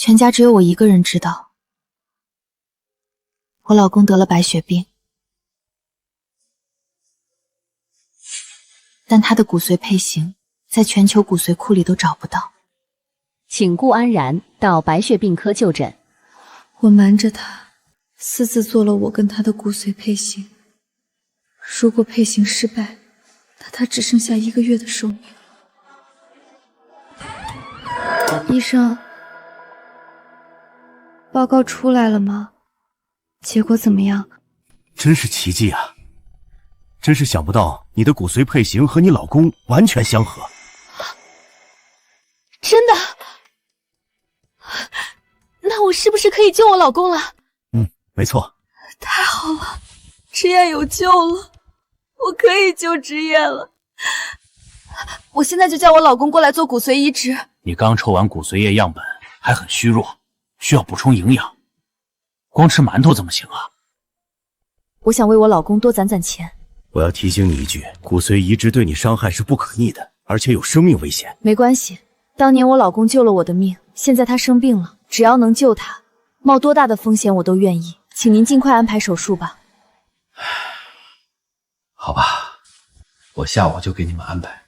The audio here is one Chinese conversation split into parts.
全家只有我一个人知道，我老公得了白血病，但他的骨髓配型在全球骨髓库里都找不到。请顾安然到白血病科就诊。我瞒着他，私自做了我跟他的骨髓配型。如果配型失败，那他只剩下1个月的寿命。医生，报告出来了吗？结果怎么样？真是奇迹啊！真是想不到你的骨髓配型和你老公完全相合。真的？那我是不是可以救我老公了？没错。太好了，职业有救了，我可以救职业了。我现在就叫我老公过来做骨髓移植。你刚抽完骨髓液样本，还很虚弱，需要补充营养。光吃馒头怎么行啊？我想为我老公多攒攒钱。我要提醒你一句，骨髓移植对你伤害是不可逆的，而且有生命危险。没关系，当年我老公救了我的命，现在他生病了，只要能救他，冒多大的风险我都愿意。请您尽快安排手术吧。好吧，我下午就给你们安排。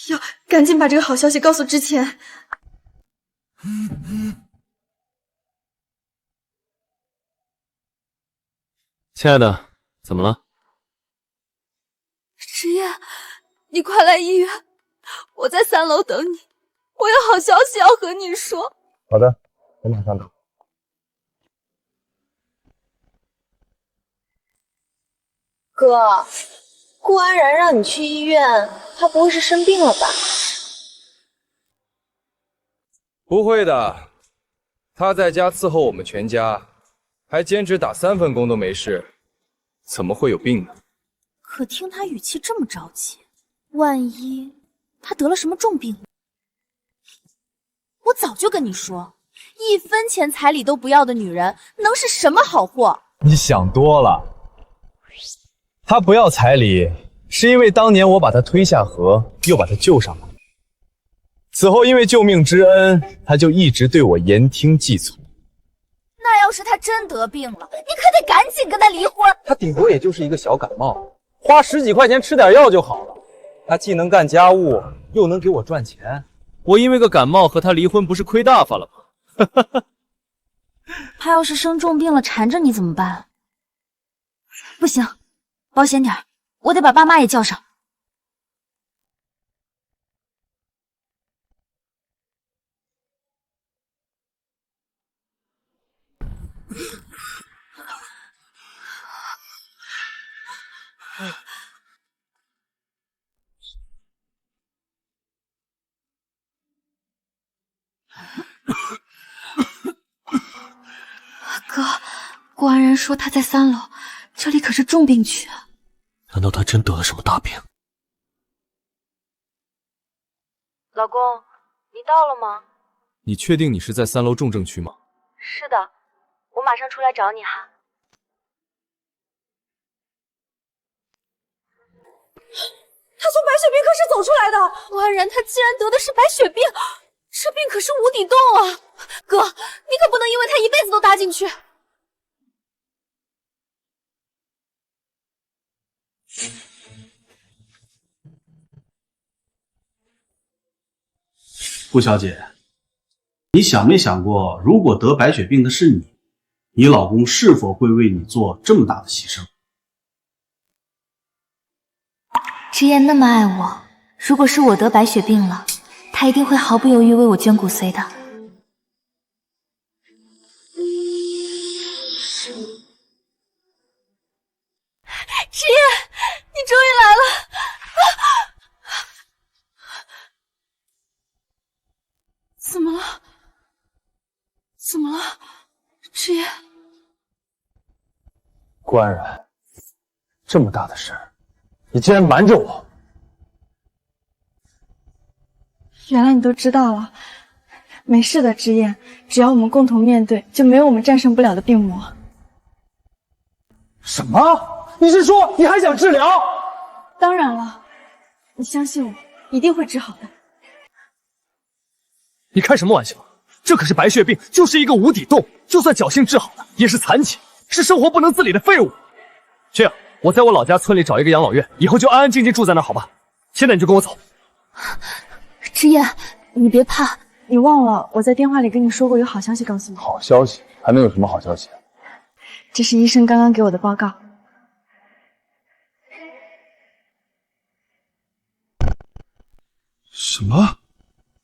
要赶紧把这个好消息告诉之前。亲爱的，怎么了？职业，你快来医院，我在3楼等你，我有好消息要和你说。好的，我马上到。哥，顾安然让你去医院，她不会是生病了吧？不会的，她在家伺候我们全家，还兼职打3份工都没事，怎么会有病呢？可听他语气这么着急，万一他得了什么重病？我早就跟你说，1分钱彩礼都不要的女人，能是什么好货？你想多了。他不要彩礼，是因为当年我把他推下河，又把他救上来。此后因为救命之恩，他就一直对我言听计从。那要是他真得病了，你可得赶紧跟他离婚。他顶多也就是一个小感冒，花10几块钱吃点药就好了。他既能干家务，又能给我赚钱。我因为个感冒和他离婚，不是亏大发了吗？他要是生重病了缠着你怎么办？不行，保险点，我得把爸妈也叫上。哥，顾安然说他在3楼，这里可是重病区啊。难道他真得了什么大病？老公，你到了吗？你确定你是在3楼重症区吗？是的，我马上出来找你哈。他从白血病科室走出来的，顾安然他竟然得的是白血病，这病可是无底洞啊！哥，你可不能因为他一辈子都搭进去。顾小姐，你想没想过，如果得白血病的是你，你老公是否会为你做这么大的牺牲？之言那么爱我，如果是我得白血病了，他一定会毫不犹豫为我捐骨髓的。之言，你终于来了！怎么了？怎么了？之言，顾安然，这么大的事儿，你竟然瞒着我！原来你都知道了。没事的，之言，只要我们共同面对，就没有我们战胜不了的病魔。什么？你是说你还想治疗？当然了，你相信我，一定会治好的。你开什么玩笑？这可是白血病，就是一个无底洞，就算侥幸治好了，也是残疾，是生活不能自理的废物。这样，我在我老家村里找一个养老院，以后就安安静静住在那儿，好吧？现在你就跟我走。之燕，你别怕，你忘了我在电话里跟你说过有好消息告诉你。好消息？还能有什么好消息？这是医生刚刚给我的报告。什么？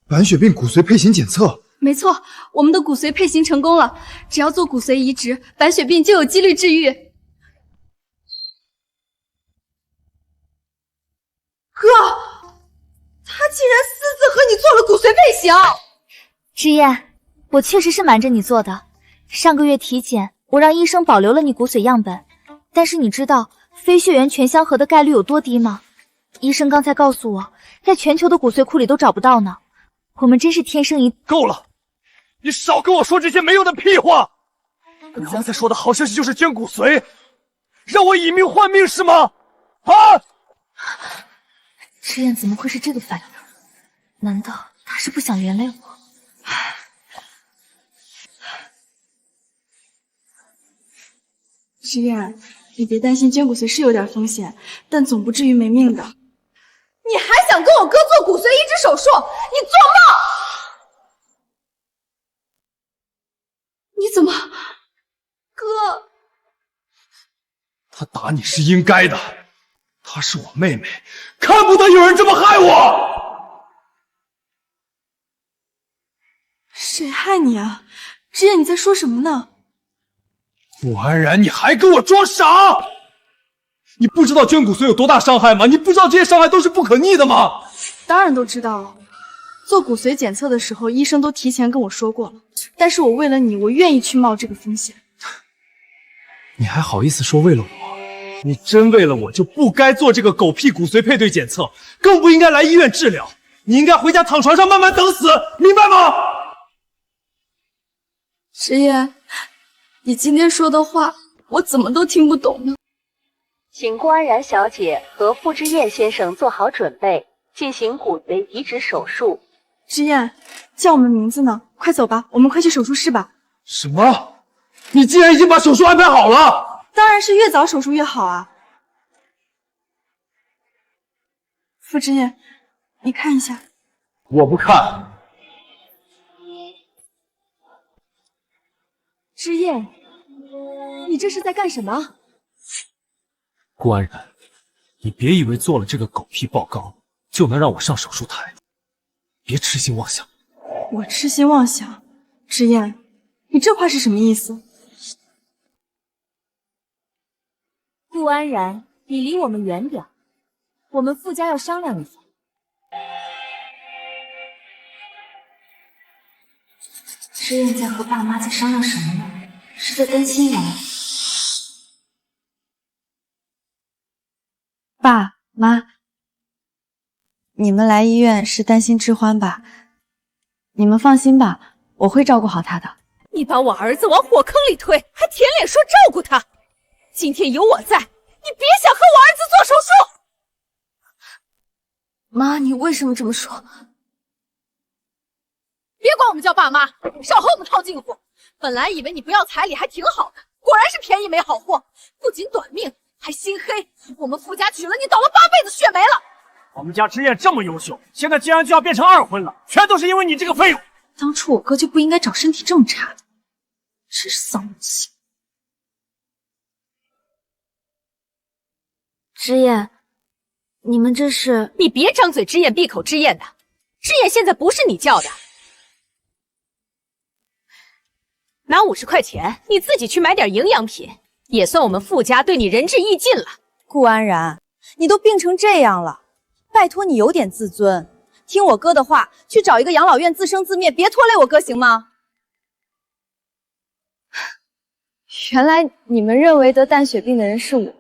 白血病骨髓配型检测？没错，我们的骨髓配型成功了，只要做骨髓移植，白血病就有几率治愈。哥，他竟然私自和你做了骨髓配型！之燕，我确实是瞒着你做的。上个月体检，我让医生保留了你骨髓样本，但是你知道非血缘全相合的概率有多低吗？医生刚才告诉我，在全球的骨髓库里都找不到呢。我们真是天生一……够了！你少跟我说这些没用的屁话！你刚才说的好消息就是捐骨髓，让我以命换命是吗？啊！之燕怎么会是这个反应？难道他是不想原谅我？之燕，你别担心，捐骨髓是有点风险，但总不至于没命的。你还想跟我哥做骨髓移植手术？你做梦！你怎么，哥？他打你是应该的，她是我妹妹，看不得有人这么害我。谁害你啊？之燕，你在说什么呢？顾安然，你还跟我装傻？你不知道捐骨髓有多大伤害吗？你不知道这些伤害都是不可逆的吗？当然都知道了。做骨髓检测的时候，医生都提前跟我说过了。但是我为了你，我愿意去冒这个风险。你还好意思说为了我？你真为了我就不该做这个狗屁骨髓配对检测，更不应该来医院治疗。你应该回家躺床上慢慢等死，明白吗？之燕，你今天说的话，我怎么都听不懂呢？请顾安然小姐和傅之燕先生做好准备，进行骨髓移植手术。之燕，叫我们名字呢？快走吧，我们快去手术室吧。什么？你竟然已经把手术安排好了？当然是越早手术越好啊。傅之燕，你看一下。我不看。之燕，你这是在干什么？顾安然，你别以为做了这个狗屁报告就能让我上手术台，别痴心妄想。我痴心妄想？之燕，你这话是什么意思？顾安然，你离我们远点，我们傅家要商量一下。之燕在和爸妈在商量什么呢？是在担心我吗？爸妈，你们来医院是担心之欢吧？你们放心吧，我会照顾好他的。你把我儿子往火坑里推，还舔脸说照顾他。今天有我在，你别想和我儿子做手术。妈，你为什么这么说？别管我们叫爸妈，少和我们套近乎。本来以为你不要彩礼还挺好的，果然是便宜没好货，不仅短命，还心黑。我们傅家娶了你，倒了8辈子血霉了。我们家之燕这么优秀，现在竟然就要变成二婚了，全都是因为你这个废物！当初我哥就不应该找身体这么差的，真是丧门气。之燕，你们这是……你别张嘴之燕闭口之燕的，之燕现在不是你叫的。拿50块钱，你自己去买点营养品，也算我们傅家对你仁至义尽了。顾安然，你都病成这样了，拜托你有点自尊，听我哥的话，去找一个养老院自生自灭，别拖累我哥，行吗？原来你们认为得淡血病的人是我。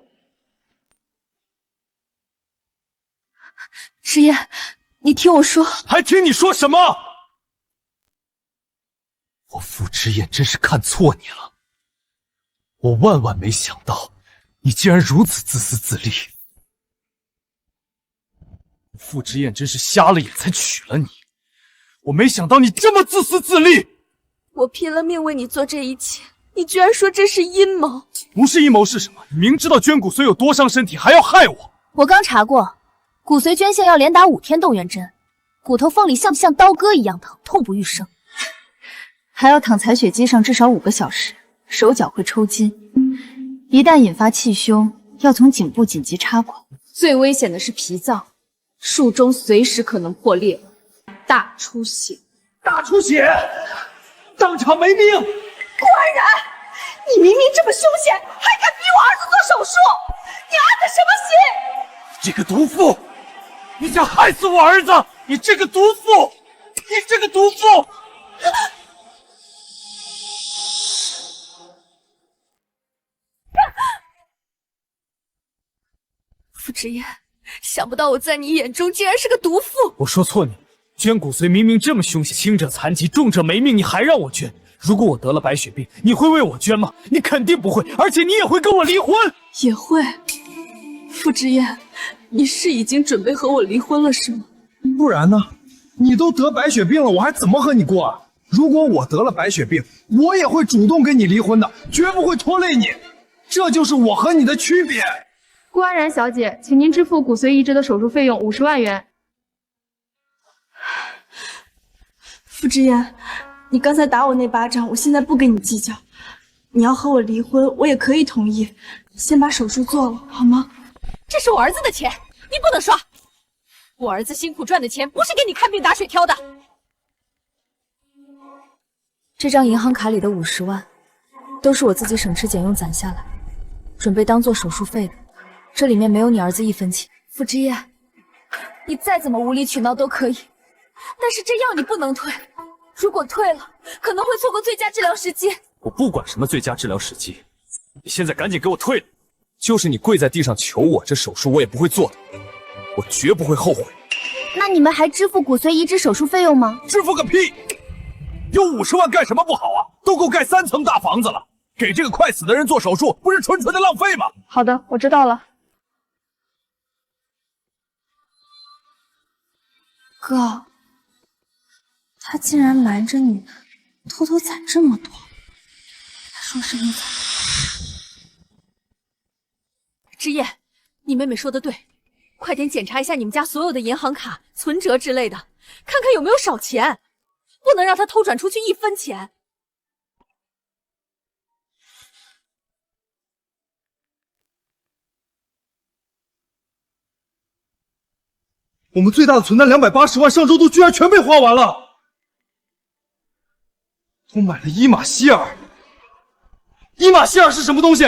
之燕，你听我说。还听你说什么？我傅之燕真是看错你了，我万万没想到你竟然如此自私自利。傅之燕真是瞎了眼才娶了你，我没想到你这么自私自利。我拼了命为你做这一切，你居然说这是阴谋？不是阴谋是什么？你明知道捐骨髓有多伤身体，还要害我！我刚查过，骨髓捐献要连打5天动员针，骨头缝里像不像刀割一样疼，痛不欲生，还要躺采血机上至少5个小时，手脚会抽筋，一旦引发气胸，要从颈部紧急插管。最危险的是脾脏，术中随时可能破裂，大出血。大出血，当场没命！顾安然，你明明这么凶险，还敢逼我儿子做手术，你安的什么心？这个毒妇，你想害死我儿子！你这个毒妇，你这个毒妇！傅之言，想不到我在你眼中竟然是个毒妇。我说错你了，捐骨髓明明这么凶险，轻者残疾，重者没命，你还让我捐？如果我得了白血病，你会为我捐吗？你肯定不会，而且你也会跟我离婚。也会。傅之言，你是已经准备和我离婚了是吗？不然呢？你都得白血病了，我还怎么和你过啊？如果我得了白血病，我也会主动跟你离婚的，绝不会拖累你。这就是我和你的区别。顾安然小姐，请您支付骨髓移植的手术费用50万元。傅之言，你刚才打我那巴掌，我现在不跟你计较。你要和我离婚，我也可以同意。先把手术做了，好吗？这是我儿子的钱，你不能刷。我儿子辛苦赚的钱，不是给你看病打水漂的。这张银行卡里的50万，都是我自己省吃俭用攒下来，准备当做手术费的。这里面没有你儿子1分钱。傅之言，你再怎么无理取闹都可以，但是这药你不能退。如果退了，可能会错过最佳治疗时机。我不管什么最佳治疗时机，你现在赶紧给我退了！就是你跪在地上求我，这手术我也不会做的，我绝不会后悔。那你们还支付骨髓移植手术费用吗？支付个屁！有50万干什么不好啊？都够盖3层大房子了，给这个快死的人做手术，不是纯纯的浪费吗？好的，我知道了。哥，他竟然瞒着你，偷偷攒这么多。他说什么攒？之夜，你妹妹说的对，快点检查一下你们家所有的银行卡、存折之类的，看看有没有少钱，不能让他偷转出去1分钱。我们最大的存单280万，上周都居然全被花完了。都买了伊玛希尔。伊玛希尔是什么东西？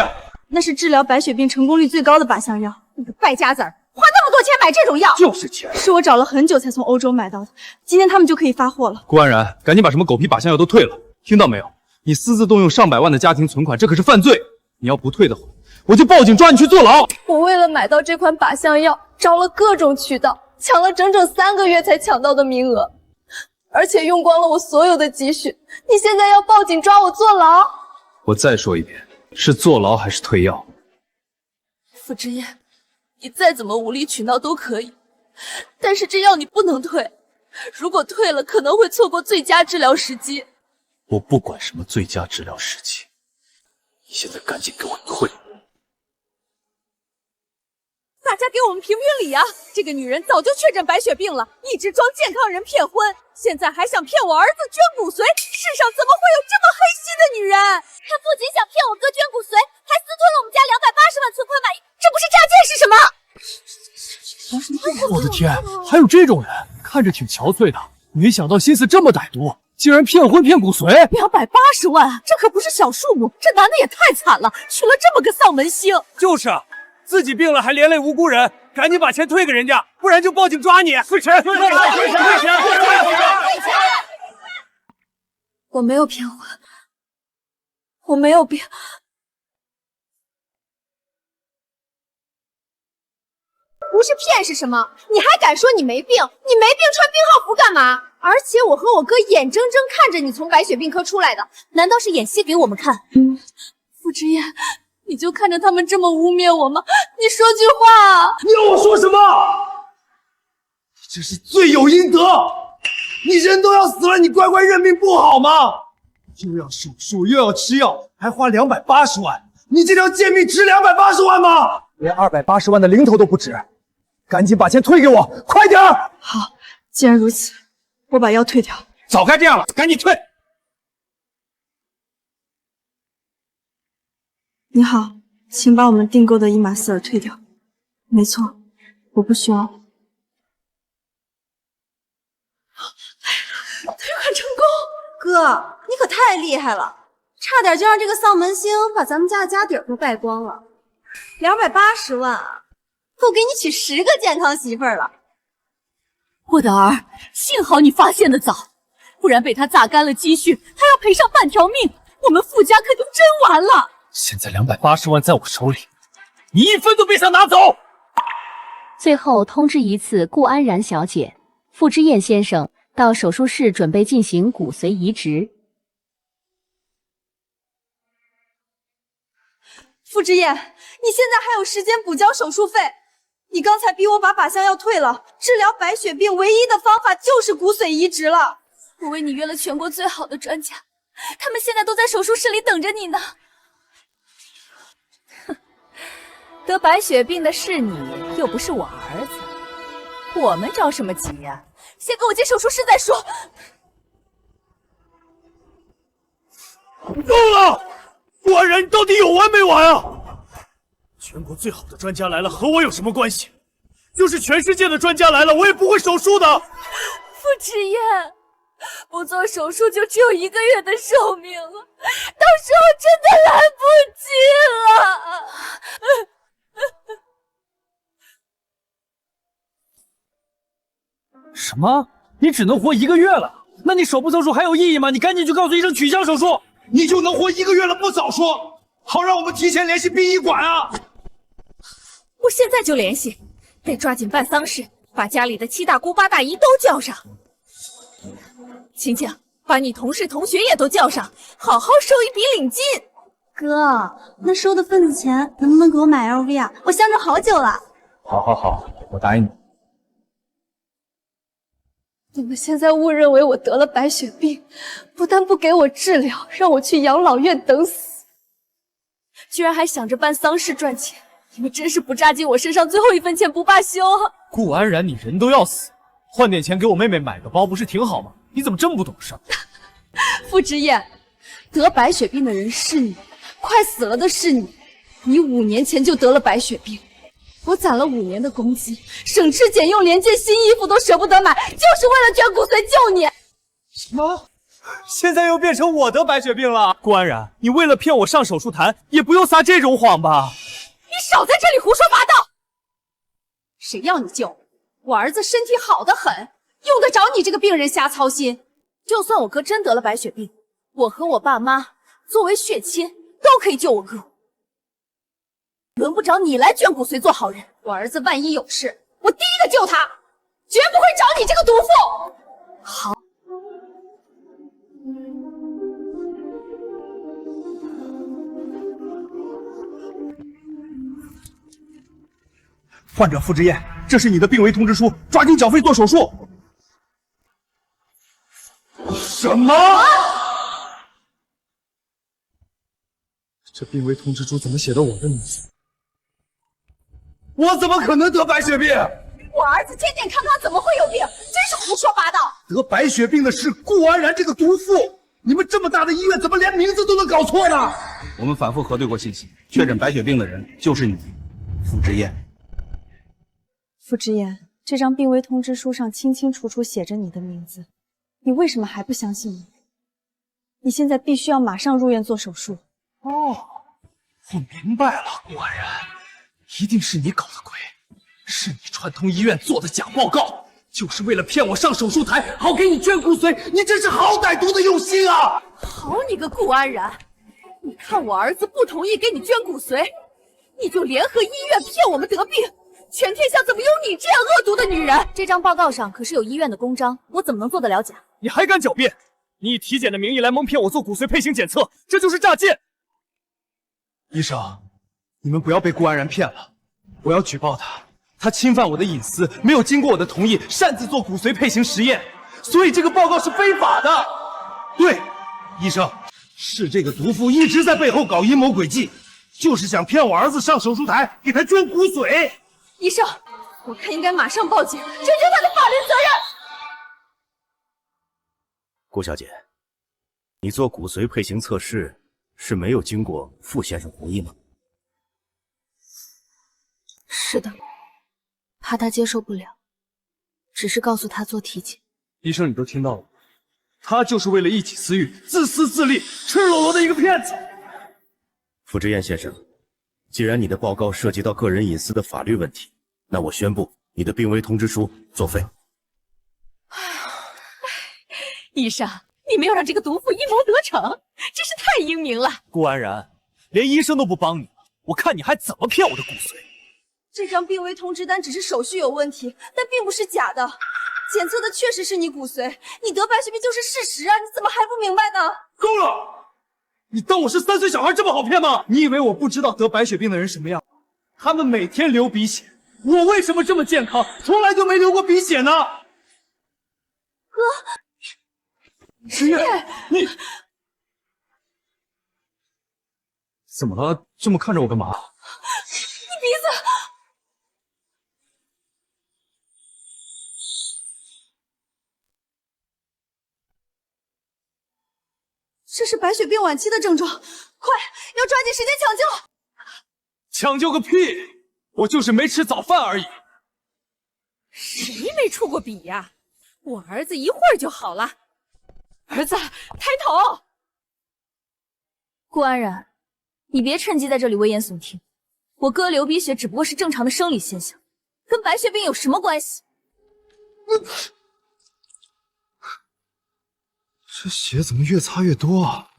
那是治疗白血病成功率最高的靶向药。你个败家子儿，花那么多钱买这种药，就是钱。是我找了很久才从欧洲买到的，今天他们就可以发货了。顾安然，赶紧把什么狗屁靶向药都退了，听到没有？你私自动用上百万的家庭存款，这可是犯罪！你要不退的话，我就报警抓你去坐牢。我为了买到这款靶向药，找了各种渠道，抢了整整3个月才抢到的名额，而且用光了我所有的积蓄。你现在要报警抓我坐牢？我再说一遍，是坐牢还是退药？傅之言，你再怎么无理取闹都可以，但是这药你不能退，如果退了可能会错过最佳治疗时机。我不管什么最佳治疗时机，你现在赶紧给我退！大家给我们评评理啊！这个女人早就确诊白血病了，一直装健康人骗婚，现在还想骗我儿子捐骨髓，世上怎么会有这么黑心的女人？她不仅想骗我哥捐骨髓，还私吞了我们家280万存款买，这不是诈骗是什么？我的天，还有这种人，看着挺憔悴的，没想到心思这么歹毒，竟然骗婚骗骨髓！280万，这可不是小数目，这男的也太惨了，娶了这么个丧门星。就是啊，自己病了还连累无辜人，赶紧把钱退给人家，不然就报警抓你！退钱！退钱！退钱！我没有骗婚，我没有病。不是骗是什么？你还敢说你没病？你没病穿病号服干嘛？而且我和我哥眼睁睁看着你从白血病科出来的，难道是演戏给我们看？傅之言，你就看着他们这么污蔑我吗？你说句话！你要我说什么？你这是罪有应得！你人都要死了，你乖乖认命不好吗？又要手术又要吃药，还花280万，你这条贱命值280万吗？连280万的零头都不值，赶紧把钱退给我，快点儿！好，既然如此，我把药退掉。早该这样了，赶紧退！你好，请把我们订购的伊玛斯尔退掉。没错，我不需要。退款成功！哥，你可太厉害了，差点就让这个丧门星把咱们家的家底儿都败光了。280万啊，够给你娶10个健康媳妇儿了。我的儿，幸好你发现的早，不然被他榨干了积蓄，还要赔上半条命，我们傅家可就真完了。现在280万在我手里，你一分都别想拿走。最后通知一次顾安然小姐、傅之燕先生到手术室准备进行骨髓移植。傅之燕，你现在还有时间补交手术费。你刚才逼我把靶向药退了，治疗白血病唯一的方法就是骨髓移植了。我为你约了全国最好的专家，他们现在都在手术室里等着你呢。哼，得白血病的是你，又不是我儿子，我们着什么急呀？先给我进手术室再说。够了！顾安然，你到底有完没完啊？全国最好的专家来了，和我有什么关系？就是全世界的专家来了，我也不会手术的。傅之燕，不做手术就只有1个月的寿命了，到时候真的来不及了。什么？你只能活1个月了？那你手不手术还有意义吗？你赶紧去告诉医生取消手术。你就能活1个月了，不早说，好让我们提前联系殡仪馆啊！我现在就联系，得抓紧办丧事，把家里的7大姑8大姨都叫上。晴晴，把你同事同学也都叫上，好好收一笔领金。哥，那收的份子钱能不能给我买 LV 啊？我想着好久了。好，我答应你。你们现在误认为我得了白血病，不但不给我治疗，让我去养老院等死，居然还想着办丧事赚钱，你们真是不扎进我身上最后一分钱不罢休啊！顾安然，你人都要死，换点钱给我妹妹买个包不是挺好吗？你怎么这么不懂事？傅之燕，得白血病的人是你，快死了的是你。你5年前就得了白血病，我攒了5年的工资，省吃俭用，连件新衣服都舍不得买，就是为了捐骨髓救你。什么？现在又变成我得白血病了？顾安然，你为了骗我上手术台，也不用撒这种谎吧？你少在这里胡说八道！谁要你救？我儿子身体好得很，用得着你这个病人瞎操心。就算我哥真得了白血病，我和我爸妈作为血亲都可以救我哥。轮不着你来捐骨髓做好人。我儿子万一有事，我第一个救他，绝不会找你这个毒妇。好。患者傅之燕，这是你的病危通知书，抓紧缴费做手术。什么？这病危通知书怎么写的我的名字？我怎么可能得白血病？我儿子健健康康，怎么会有病？真是胡说八道！得白血病的是顾安然这个毒妇，你们这么大的医院，怎么连名字都能搞错呢？我们反复核对过信息，确诊白血病的人就是你，傅之燕。傅之燕，这张病危通知书上清清楚楚写着你的名字，你为什么还不相信我？你现在必须要马上入院做手术。哦，我明白了，顾安然，一定是你搞的鬼，是你串通医院做的假报告，就是为了骗我上手术台，好给你捐骨髓。你真是好歹毒的用心啊！好你个顾安然，你看我儿子不同意给你捐骨髓，你就联合医院骗我们得病。全天下怎么有你这样恶毒的女人？这张报告上可是有医院的公章，我怎么能做得了假？你还敢狡辩？你以体检的名义来蒙骗我做骨髓配型检测，这就是诈骗！医生，你们不要被顾安然骗了，我要举报他，他侵犯我的隐私，没有经过我的同意，擅自做骨髓配型实验，所以这个报告是非法的。对，医生，是这个毒妇一直在背后搞阴谋诡计，就是想骗我儿子上手术台给他捐骨髓。医生，我看应该马上报警，追究他的法律责任。顾小姐，你做骨髓配型测试是没有经过傅先生同意吗？是的，怕他接受不了，只是告诉他做体检。医生，你都听到了，他就是为了一己私欲，自私自利，赤裸裸的一个骗子。傅之燕先生，既然你的报告涉及到个人隐私的法律问题，那我宣布你的病危通知书作废。医生，你没有让这个毒妇阴谋得逞，真是太英明了。顾安然，连医生都不帮你了，我看你还怎么骗我的骨髓？这张病危通知单只是手续有问题，但并不是假的。检测的确实是你骨髓，你得白血病就是事实啊！你怎么还不明白呢？够了！你当我是3岁小孩这么好骗吗？你以为我不知道得白血病的人什么样？他们每天流鼻血，我为什么这么健康，从来就没流过鼻血呢？哥，之燕，你怎么了？这么看着我干嘛？你鼻子……这是白血病晚期的症状，快，要抓紧时间抢救！抢救个屁！我就是没吃早饭而已。谁没出过笔呀？我儿子一会儿就好了。儿子，抬头！顾安然，你别趁机在这里危言耸听。我哥流鼻血只不过是正常的生理现象，跟白血病有什么关系？这血怎么越擦越多啊？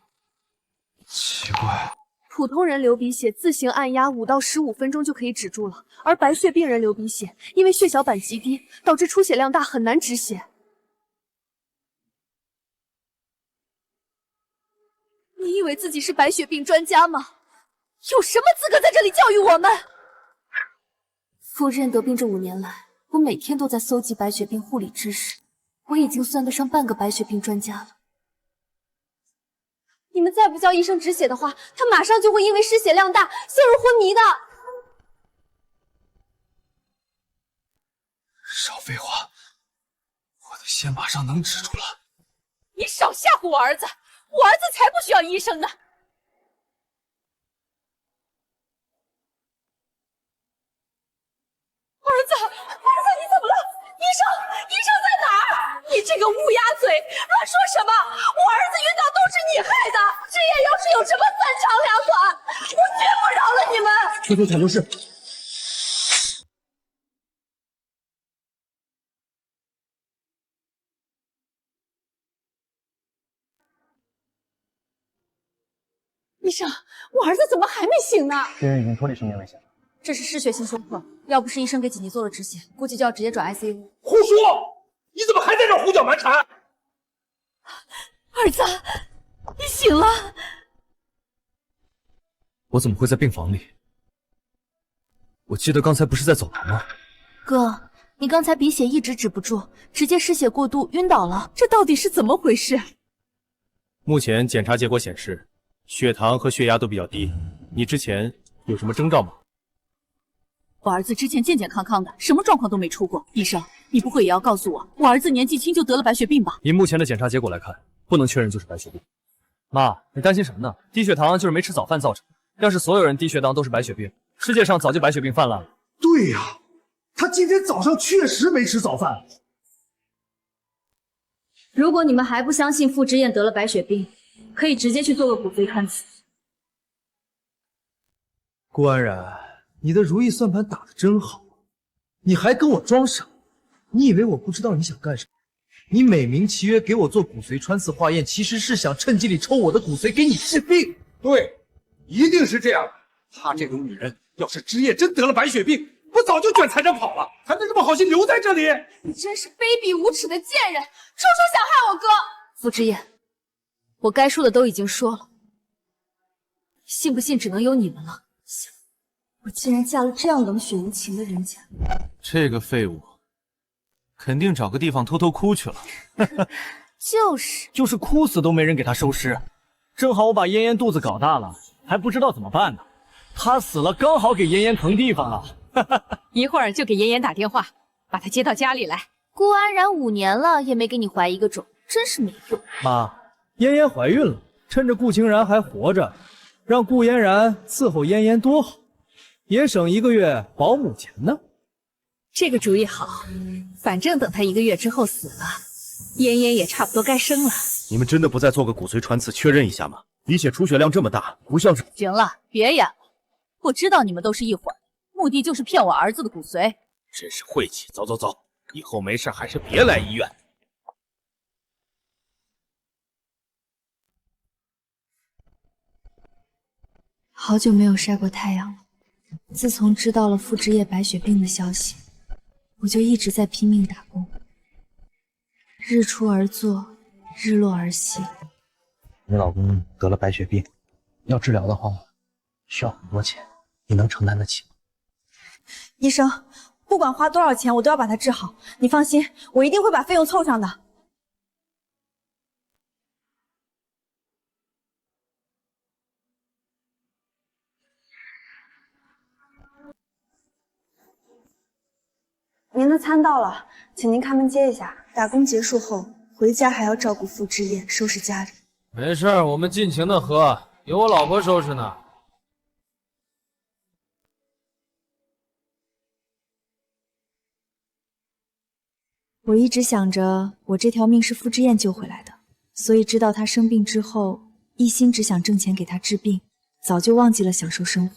奇怪，普通人流鼻血自行按压5到15分钟就可以止住了，而白血病人流鼻血，因为血小板极低，导致出血量大，很难止血。你以为自己是白血病专家吗？有什么资格在这里教育我们？夫人得病这5年来，我每天都在搜集白血病护理知识，我已经算得上半个白血病专家了。你们再不叫医生止血的话，他马上就会因为失血量大陷入昏迷的。少废话，我的血马上能止住了。你少吓唬我儿子，我儿子才不需要医生呢。儿子，你怎么了？医生在哪儿？你这个乌鸦嘴，乱说什么？我儿子晕倒都是你害的。之燕要是有什么3长2短，我绝不饶了你们。快走抢救室！医生，我儿子怎么还没醒呢？病人已经脱离生命危险了。这是失血性胸破，要不是医生给紧急做了止血，估计就要直接转 ICU。胡说！你怎么还在这儿胡搅蛮缠？儿子，你醒了。我怎么会在病房里？我记得刚才不是在走廊吗？哥，你刚才鼻血一直止不住，直接失血过度晕倒了，这到底是怎么回事？目前检查结果显示，血糖和血压都比较低。你之前有什么征兆吗？我儿子之前健健康康的，什么状况都没出过。医生，你不会也要告诉我，我儿子年纪轻就得了白血病吧？以目前的检查结果来看，不能确认就是白血病。妈，你担心什么呢？低血糖就是没吃早饭造成的。要是所有人低血糖都是白血病，世界上早就白血病泛滥了。对呀，他今天早上确实没吃早饭。如果你们还不相信傅之燕得了白血病，可以直接去做个骨髓穿刺。顾安然，你的如意算盘打得真好，你还跟我装傻？你以为我不知道你想干什么？你美名其曰给我做骨髓穿刺化验，其实是想趁机里抽我的骨髓给你治病。对，一定是这样。她这种女人，要是之夜真得了白血病，我早就卷财产跑了，还能这么好心留在这里？你真是卑鄙无耻的贱人，处处想害我哥！傅之燕，我该说的都已经说了，信不信只能由你们了。我竟然嫁了这样冷血无情的人家，这个废物，肯定找个地方偷偷哭去了。就是哭死都没人给他收尸，正好我把嫣嫣肚子搞大了，还不知道怎么办呢。她死了，刚好给嫣嫣腾地方啊。一会儿就给妍妍打电话，把她接到家里来。顾安然5年了也没给你怀一个种，真是没用。妈，嫣嫣怀孕了，趁着顾清然还活着，让顾嫣然伺候嫣嫣多好，也省1个月保姆钱呢。这个主意好，反正等她1个月之后死了，嫣嫣也差不多该生了。你们真的不再做个骨髓穿刺确认一下吗？李血出血量这么大，不像是……行了，别演了。我知道你们都是一伙的，目的就是骗我儿子的骨髓。真是晦气！走走走，以后没事还是别来医院。好久没有晒过太阳了。自从知道了傅之叶白血病的消息，我就一直在拼命打工，日出而作，日落而息。你老公得了白血病，要治疗的话，需要很多钱，你能承担得起吗？医生，不管花多少钱，我都要把他治好。你放心，我一定会把费用凑上的。您的餐到了，请您开门接一下。打工结束后，回家还要照顾傅之叶，收拾家里。没事，我们尽情的喝，有我老婆收拾呢。我一直想着，我这条命是傅之燕救回来的，所以知道她生病之后，一心只想挣钱给她治病，早就忘记了享受生活。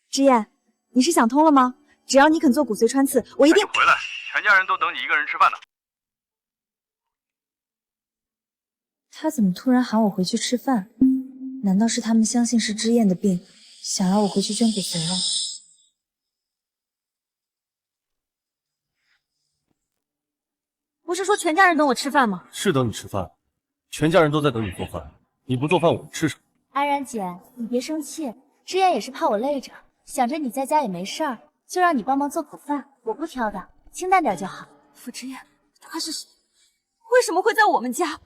之燕，你是想通了吗？只要你肯做骨髓穿刺，我一定回来。全家人都等你一个人吃饭呢。他怎么突然喊我回去吃饭？难道是他们相信是之燕的病，想要我回去捐骨髓了？不是说全家人等我吃饭吗？是等你吃饭，全家人都在等你做饭。你不做饭，我们吃什么？安然姐，你别生气，之燕也是怕我累着，想着你在家也没事儿，就让你帮忙做口饭，我不挑的，清淡点就好。傅之燕，他是谁？为什么会在我们家？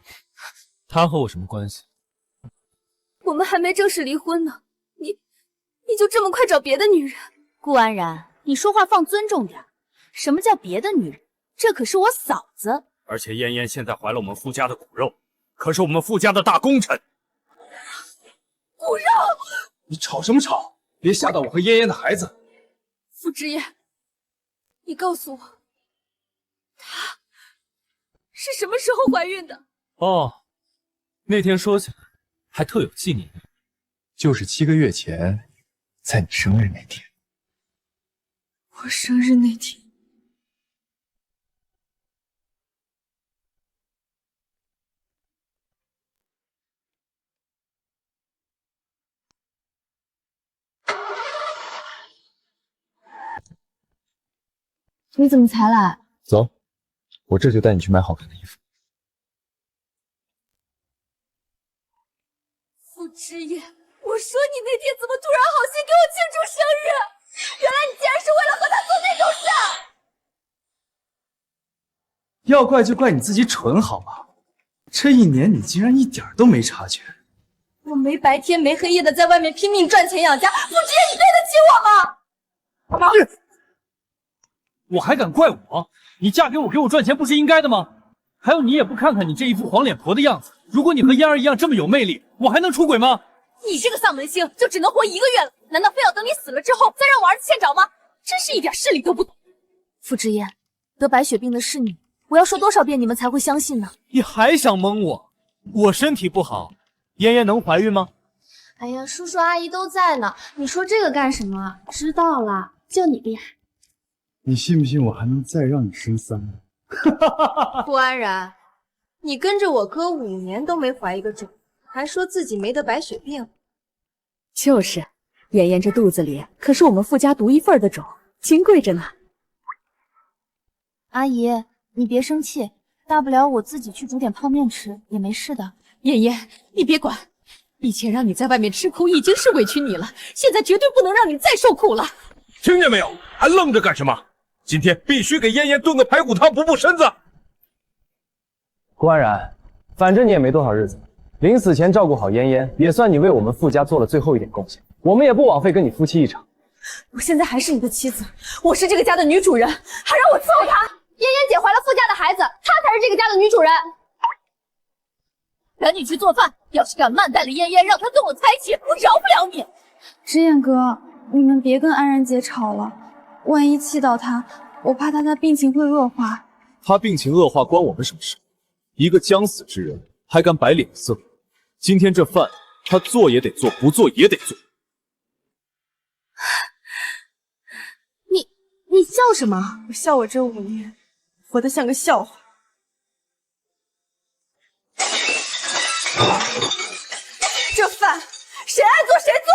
他和我什么关系？我们还没正式离婚呢，你就这么快找别的女人？顾安然，你说话放尊重点。什么叫别的女人？这可是我嫂子。而且嫣嫣现在怀了我们傅家的骨肉，可是我们傅家的大功臣。骨肉！你吵什么吵？别吓到我和嫣嫣的孩子。傅之燕，你告诉我，她是什么时候怀孕的？哦，那天说起来还特有纪念意义，就是7个月前，在你生日那天。我生日那天。你怎么才来？走，我这就带你去买好看的衣服。傅之燕，我说你那天怎么突然好心给我庆祝生日？原来你竟然是为了和他做那种事！要怪就怪你自己蠢好吗？这1年你竟然一点都没察觉。我没白天没黑夜的在外面拼命赚钱养家，傅之燕，你对得起我吗？妈！我还敢怪我？你嫁给我赚钱不是应该的吗？还有你也不看看你这一副黄脸婆的样子。如果你和嫣儿一样这么有魅力，我还能出轨吗？你这个丧门星就只能活1个月了，难道非要等你死了之后再让我儿子欠找吗？真是一点事理都不懂。傅之燕，得白血病的是你，我要说多少遍你们才会相信呢？你还想蒙我？我身体不好，嫣嫣能怀孕吗？哎呀，叔叔阿姨都在呢，你说这个干什么？知道了，就你厉害。你信不信我还能再让你生3个？顾安然，你跟着我哥5年都没怀一个种，还说自己没得白血病。就是，妍妍这肚子里可是我们傅家独一份的种，金贵着呢。阿姨，你别生气，大不了我自己去煮点泡面吃，也没事的。妍妍，你别管，以前让你在外面吃苦已经是委屈你了，现在绝对不能让你再受苦了。听见没有？还愣着干什么？今天必须给嫣嫣炖个排骨汤补补身子。顾安然，反正你也没多少日子，临死前照顾好嫣嫣，也算你为我们傅家做了最后一点贡献。我们也不枉费跟你夫妻一场。我现在还是你的妻子，我是这个家的女主人，还让我伺候她。嫣嫣姐怀了傅家的孩子，她才是这个家的女主人。赶紧去做饭，要是敢慢待了嫣嫣，让她跟我在一起，我饶不了你。知燕哥，你们别跟安然姐吵了，万一气到她，我怕她的病情会恶化。他病情恶化关我们什么事？一个将死之人还敢摆脸色？今天这饭他做也得做，不做也得做。你笑什么？我笑我这5年活得像个笑话。这饭谁爱做谁做。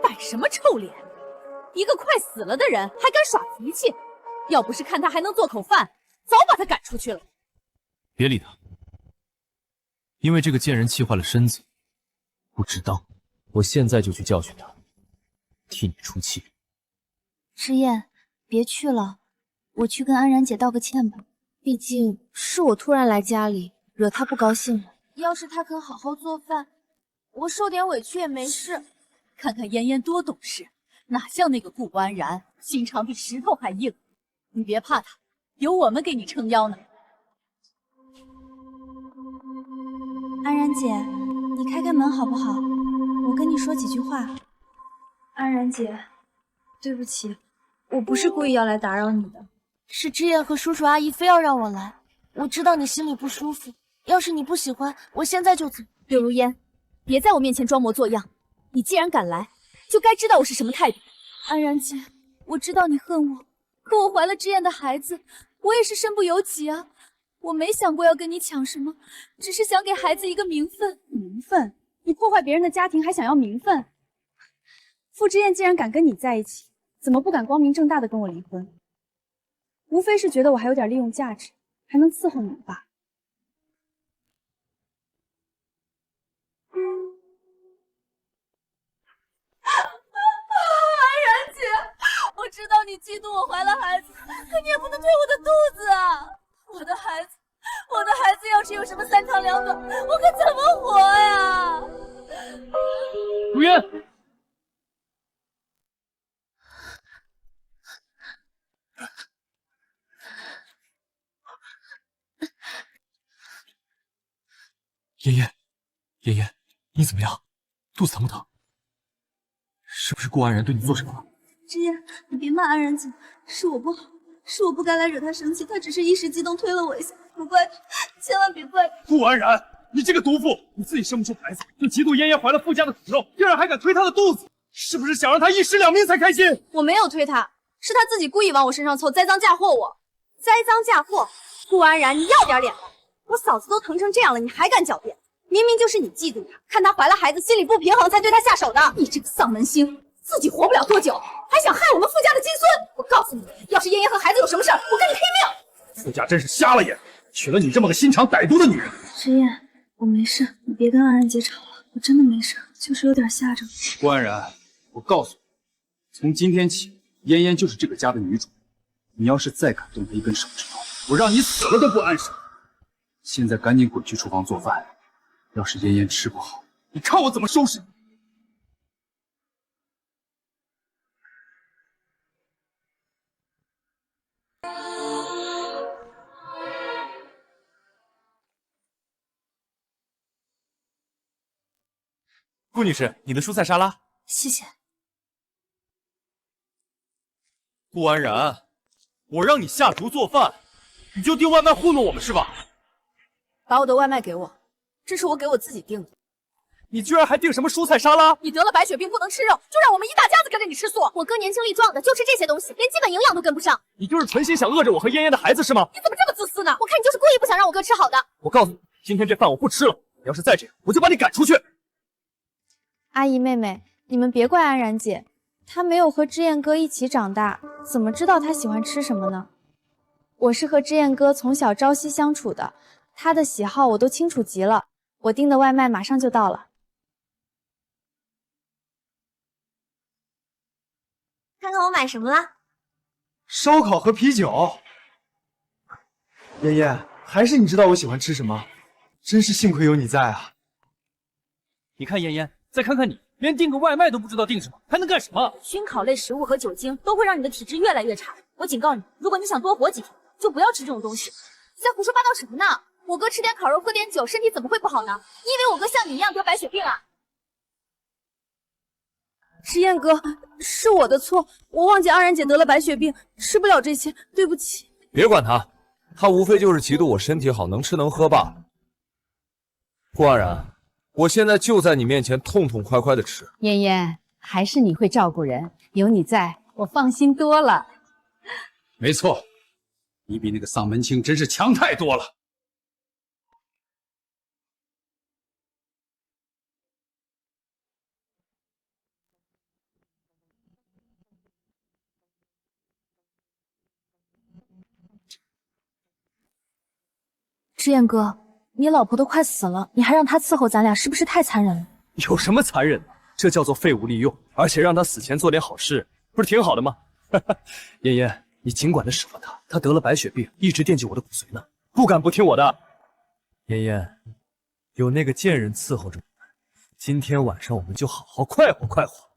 摆什么臭脸？一个快死了的人还敢耍脾气？要不是看他还能做口饭，早把他赶出去了。别理他，因为这个贱人气坏了身子，不值当。我现在就去教训他，替你出气。知燕，别去了，我去跟安然姐道个歉吧。毕竟是我突然来家里，惹她不高兴了。要是她肯好好做饭，我受点委屈也没事。看看嫣嫣多懂事，哪像那个顾安然，心肠比石头还硬。你别怕他，有我们给你撑腰呢。安然姐，你开开门好不好？我跟你说几句话。安然姐，对不起，我不是故意要来打扰你的。是知燕和叔叔阿姨非要让我来，我知道你心里不舒服，要是你不喜欢，我现在就走。柳如烟，别在我面前装模作样，你既然敢来，就该知道我是什么态度。安然姐，我知道你恨我，可我怀了知燕的孩子，我也是身不由己啊。我没想过要跟你抢什么，只是想给孩子一个名分。名分？你破坏别人的家庭还想要名分？傅知燕既然敢跟你在一起，怎么不敢光明正大的跟我离婚？无非是觉得我还有点利用价值，还能伺候你们罢。安然姐，我知道你嫉妒我怀了孩子，可你也不能推我的肚子啊！我的孩子要是有什么三长两短，我可怎么活呀？如烟，嫣嫣，嫣嫣，你怎么样？肚子疼不疼？是不是顾安然对你做什么了？知燕，你别骂安然姐，是我不好，是我不该来惹她生气，她只是一时激动推了我一下，不怪她，千万别怪她。顾安然，你这个毒妇，你自己生不出孩子，就嫉妒嫣嫣怀了傅家的骨肉，第二还敢推她的肚子，是不是想让她一尸两命才开心？我没有推她，是她自己故意往我身上凑，栽赃嫁祸我。栽赃嫁祸，顾安然，你要点脸吗？我嫂子都疼成这样了，你还敢狡辩？明明就是你嫉妒她，看她怀了孩子，心里不平衡才对她下手的。你这个丧门星，自己活不了多久，还想害我们傅家的金孙！我告诉你，要是嫣嫣和孩子有什么事儿，我跟你拼命！傅家真是瞎了眼，娶了你这么个心肠歹毒的女人。知燕，我没事，你别跟安然姐吵了，我真的没事，就是有点吓着。顾安然，我告诉你，从今天起，嫣嫣就是这个家的女主。你要是再敢动她一根手指头，我让你死了都不安生。现在赶紧滚去厨房做饭，要是嫣嫣吃不好，你看我怎么收拾你！顾女士，你的蔬菜沙拉。谢谢。顾安然，我让你下厨做饭，你就订外卖糊弄我们是吧？把我的外卖给我，这是我给我自己订的。你居然还订什么蔬菜沙拉？你得了白血病不能吃肉，就让我们一大家子跟着你吃素。我哥年轻力壮的，就吃这些东西，连基本营养都跟不上。你就是存心想饿着我和嫣嫣的孩子是吗？你怎么这么自私呢？我看你就是故意不想让我哥吃好的。我告诉你，今天这饭我不吃了，你要是再这样，我就把你赶出去。阿姨妹妹，你们别怪安然姐，她没有和知燕哥一起长大，怎么知道她喜欢吃什么呢？我是和知燕哥从小朝夕相处的，他的喜好我都清楚极了。我订的外卖马上就到了。看看我买什么了。烧烤和啤酒。妍妍，还是你知道我喜欢吃什么，真是幸亏有你在啊！你看妍妍，再看看你，连订个外卖都不知道订什么，还能干什么？熏烤类食物和酒精都会让你的体质越来越差。我警告你，如果你想多活几天，就不要吃这种东西。你在胡说八道什么呢？我哥吃点烤肉，喝点酒，身体怎么会不好呢？你以为我哥像你一样得白血病啊？迟燕哥，是我的错，我忘记安然姐得了白血病，吃不了这些，对不起。别管他，他无非就是嫉妒我身体好，能吃能喝罢了。顾安然，我现在就在你面前痛痛快快的吃。嫣嫣，还是你会照顾人，有你在，我放心多了。没错，你比那个丧门庆真是强太多了。志燕哥，你老婆都快死了，你还让她伺候咱俩，是不是太残忍了？有什么残忍的？这叫做废物利用，而且让他死前做点好事，不是挺好的吗？妍妍，你尽管的使唤他，他得了白血病，一直惦记我的骨髓呢，不敢不听我的。妍妍，有那个贱人伺候着我们，今天晚上我们就好好快活快活。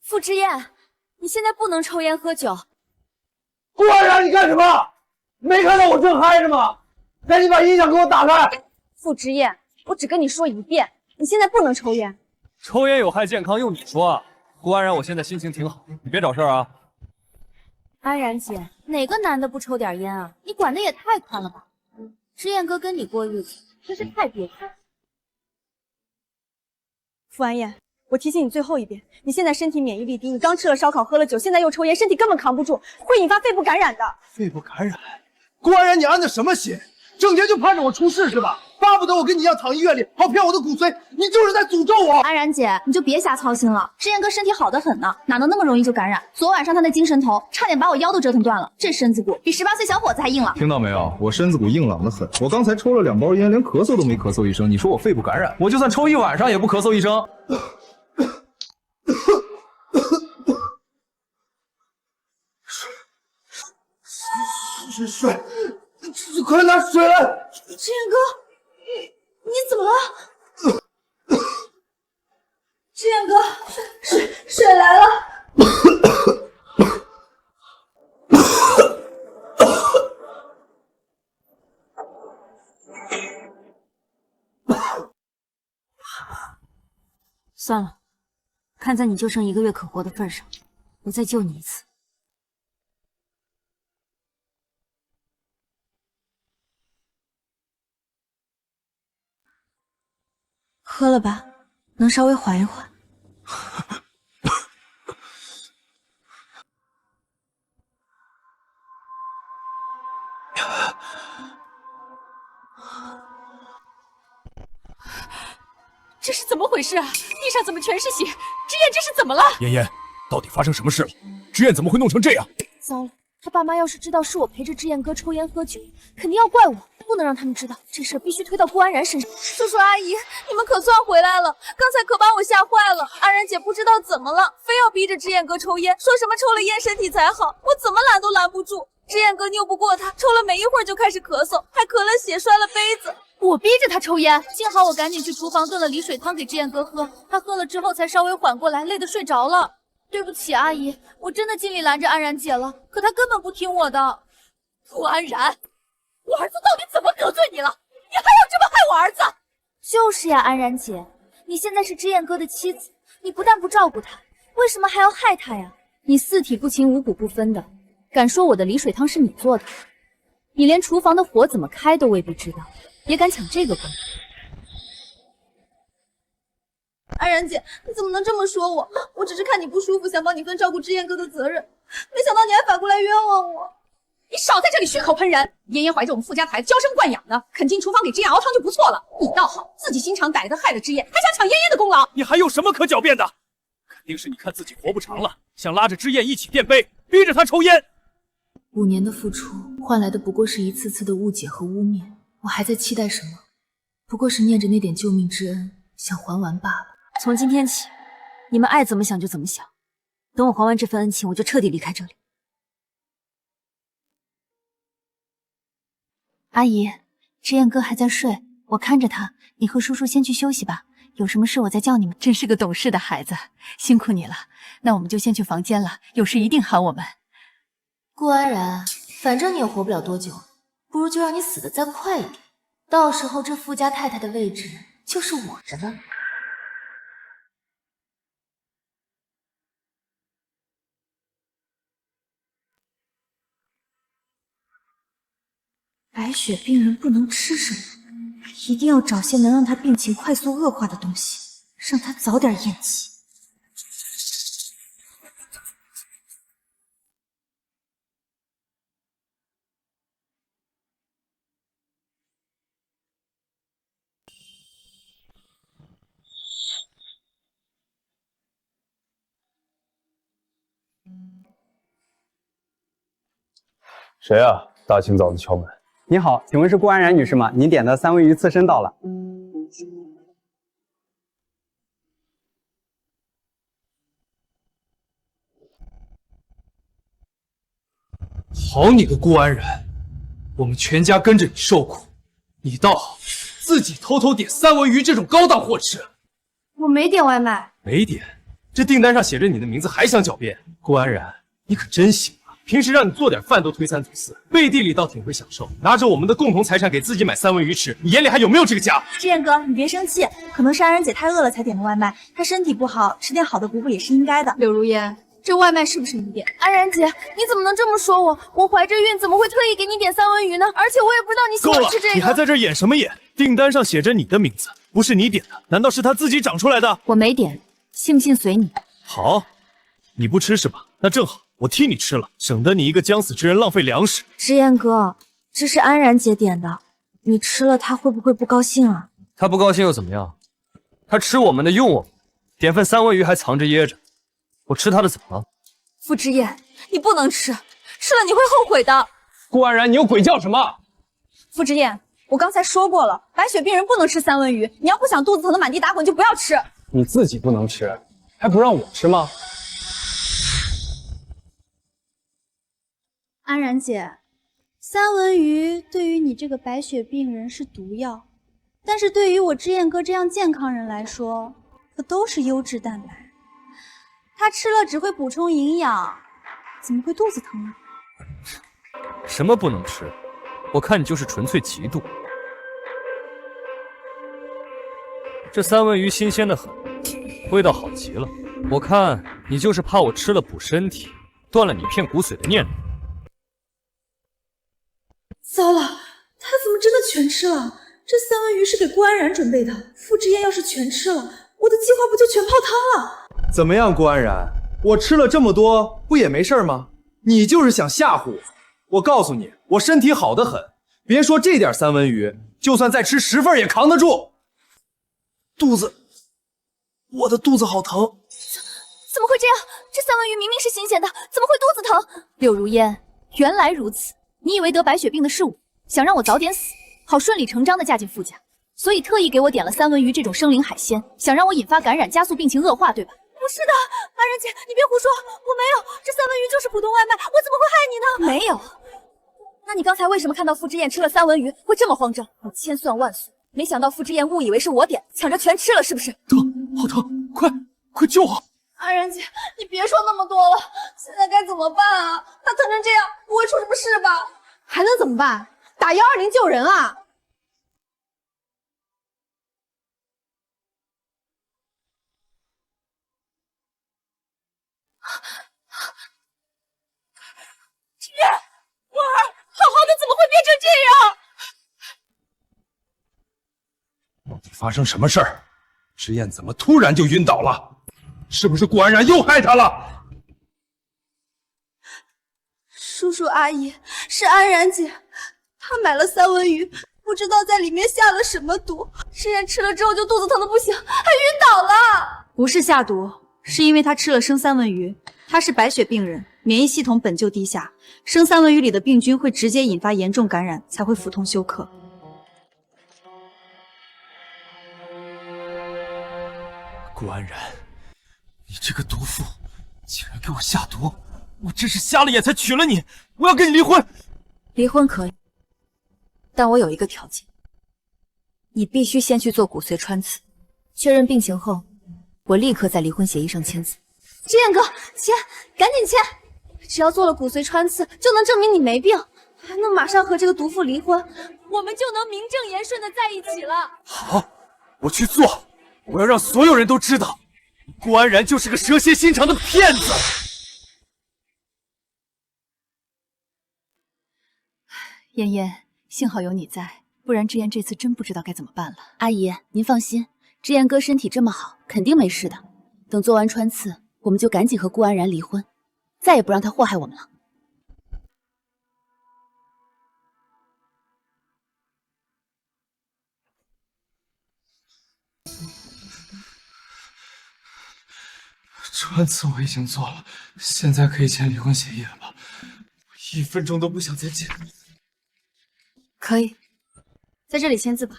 傅之燕，你现在不能抽烟喝酒。顾安然，你干什么？没看到我正嗨着吗？赶紧把音响给我打开。傅之燕，我只跟你说一遍，你现在不能抽烟。抽烟有害健康，用你说啊？顾安然，我现在心情挺好，你别找事儿啊。安然姐，哪个男的不抽点烟啊？你管的也太宽了吧？之燕哥跟你过日子真是太别扭。傅安燕，我提醒你最后一遍，你现在身体免疫力低，你刚吃了烧烤，喝了酒，现在又抽烟，身体根本扛不住，会引发肺部感染的。肺部感染？顾安然，你安的什么心？整天就盼着我出事是吧？巴不得我跟你一样躺医院里，好骗我的骨髓，你就是在诅咒我。安然姐，你就别瞎操心了，志燕哥身体好得很呢，哪能那么容易就感染？昨晚上他那精神头，差点把我腰都折腾断了，这身子骨比18岁小伙子还硬朗。听到没有？我身子骨硬朗得很。我刚才抽了2包烟，连咳嗽都没咳嗽一声。你说我肺部感染？我就算抽一晚上也不咳嗽一声。水，快拿水来！志燕哥，你怎么了？志燕哥，水来了。算了，看在你就剩1个月可活的份上，我再救你一次。喝了吧，能稍微缓一缓。这是怎么回事啊？地上怎么全是血？之燕这是怎么了？妍妍，到底发生什么事了？之燕怎么会弄成这样？糟了，他爸妈要是知道是我陪着志燕哥抽烟喝酒，肯定要怪我，不能让他们知道，这事必须推到顾安然身上。叔叔阿姨，你们可算回来了，刚才可把我吓坏了。安然姐不知道怎么了，非要逼着志燕哥抽烟，说什么抽了烟身体才好，我怎么拦都拦不住。志燕哥拗不过他，抽了没一会儿就开始咳嗽，还咳了血，摔了杯子。我逼着他抽烟，幸好我赶紧去厨房炖了梨水汤给志燕哥喝，他喝了之后才稍微缓过来，累得睡着了。对不起，阿姨，我真的尽力拦着安然姐了，可她根本不听我的。顾安然，我儿子到底怎么得罪你了？你还要这么害我儿子？就是呀，安然姐，你现在是志燕哥的妻子，你不但不照顾他，为什么还要害他呀？你四体不勤，五谷不分的，敢说我的梨水汤是你做的？你连厨房的火怎么开都未必知道，也敢抢这个功？安然姐，你怎么能这么说我？我只是看你不舒服，想帮你分照顾志燕哥的责任，没想到你还反过来冤枉我。你少在这里血口喷人！妍妍怀着我们傅家的孩子，娇生惯养的，肯进厨房给之燕熬汤就不错了。你倒好，自己心肠歹毒，害了之燕，还想抢妍妍的功劳。你还有什么可狡辩的？肯定是你看自己活不长了，想拉着之燕一起垫背，逼着她抽烟。5年的付出换来的不过是一次次的误解和污蔑，我还在期待什么？不过是念着那点救命之恩，想还完罢了。从今天起，你们爱怎么想就怎么想。等我还完这份恩情，我就彻底离开这里。阿姨，之燕哥还在睡，我看着他，你和叔叔先去休息吧，有什么事我再叫你们。真是个懂事的孩子，辛苦你了。那我们就先去房间了，有事一定喊我们。顾安然，反正你也活不了多久，不如就让你死得再快一点，到时候这富家太太的位置就是我的了。白血病人不能吃什么，一定要找些能让他病情快速恶化的东西，让他早点咽气。谁啊？大清早的敲门。你好，请问是顾安然女士吗？您点的三文鱼刺身到了。好你个顾安然，我们全家跟着你受苦，你倒好，自己偷偷点三文鱼这种高档货吃。我没点外卖。没点，这订单上写着你的名字，还想狡辩？顾安然，你可真行啊！平时让你做点饭都推三阻四，背地里倒挺会享受，拿着我们的共同财产给自己买三文鱼吃，你眼里还有没有这个家？志燕哥，你别生气，可能是安然姐太饿了才点的外卖，她身体不好，吃点好的补补也是应该的。柳如烟，这外卖是不是你点？安然姐，你怎么能这么说我？我怀着孕，怎么会特意给你点三文鱼呢？而且我也不知道你喜够了欢吃这个。你还在这演什么演？订单上写着你的名字，不是你点的，难道是他自己长出来的？我没点，信不信随你。好，你不吃是吧？那正好，我替你吃了，省得你一个将死之人浪费粮食。志燕哥，这是安然姐点的，你吃了她会不会不高兴啊？他不高兴又怎么样？他吃我们的，用我们，点份三文鱼还藏着掖着，我吃他的怎么了？傅之燕，你不能吃，吃了你会后悔的。顾安然，你有鬼叫什么？傅之燕，我刚才说过了，白血病人不能吃三文鱼，你要不想肚子疼的满地打滚就不要吃。你自己不能吃，还不让我吃吗？安然姐，三文鱼对于你这个白血病人是毒药，但是对于我之燕哥这样健康人来说，可都是优质蛋白。他吃了只会补充营养，怎么会肚子疼呢？什么不能吃？我看你就是纯粹嫉妒。这三文鱼新鲜的很，味道好极了。我看你就是怕我吃了补身体，断了你片骨髓的念头。糟了，他怎么真的全吃了？这三文鱼是给顾安然准备的，傅之燕要是全吃了，我的计划不就全泡汤了？怎么样，顾安然？我吃了这么多，不也没事吗？你就是想吓唬我。我告诉你，我身体好得很，别说这点三文鱼，就算再吃10份也扛得住。肚子，我的肚子好疼。怎么会这样？这三文鱼明明是新鲜的，怎么会肚子疼？柳如烟，原来如此，你以为得白血病的是我，想让我早点死，好顺理成章的嫁进傅家，所以特意给我点了三文鱼这种生灵海鲜，想让我引发感染，加速病情恶化，对吧？不是的，安然姐，你别胡说，我没有，这三文鱼就是普通外卖，我怎么会害你呢？没有。那你刚才为什么看到傅之燕吃了三文鱼会这么慌张？我千算万算，没想到傅之燕误以为是我点，抢着全吃了，是不是？疼，好疼，快救我！安然姐，你别说那么多了，现在该怎么办啊？他疼成这样，不会出什么事吧？还能怎么办？打120救人啊！志燕，婉儿，好好的怎么会变成这样？到底发生什么事儿？之燕怎么突然就晕倒了？是不是顾安然又害她了？叔叔阿姨，是安然姐，她买了三文鱼，不知道在里面下了什么毒，志燕吃了之后就肚子疼的不行，还晕倒了。不是下毒，是因为他吃了生三文鱼。他是白血病人，免疫系统本就低下，生三文鱼里的病菌会直接引发严重感染，才会腹痛休克。顾安然，你这个毒妇，竟然给我下毒！我真是瞎了眼才娶了你！我要跟你离婚！离婚可以，但我有一个条件，你必须先去做骨髓穿刺，确认病情后，我立刻在离婚协议上签字。志燕哥，签，赶紧签！只要做了骨髓穿刺，就能证明你没病，还能马上和这个毒妇离婚，我们就能名正言顺的在一起了。好，我去做！我要让所有人都知道，顾安然就是个蛇蝎心肠的骗子。妍妍，幸好有你在，不然志燕这次真不知道该怎么办了。阿姨，您放心，志燕哥身体这么好，肯定没事的。等做完穿刺，我们就赶紧和顾安然离婚，再也不让他祸害我们了。穿刺我已经做了，现在可以签离婚协议了吧？我1分钟都不想再见。可以，在这里签字吧。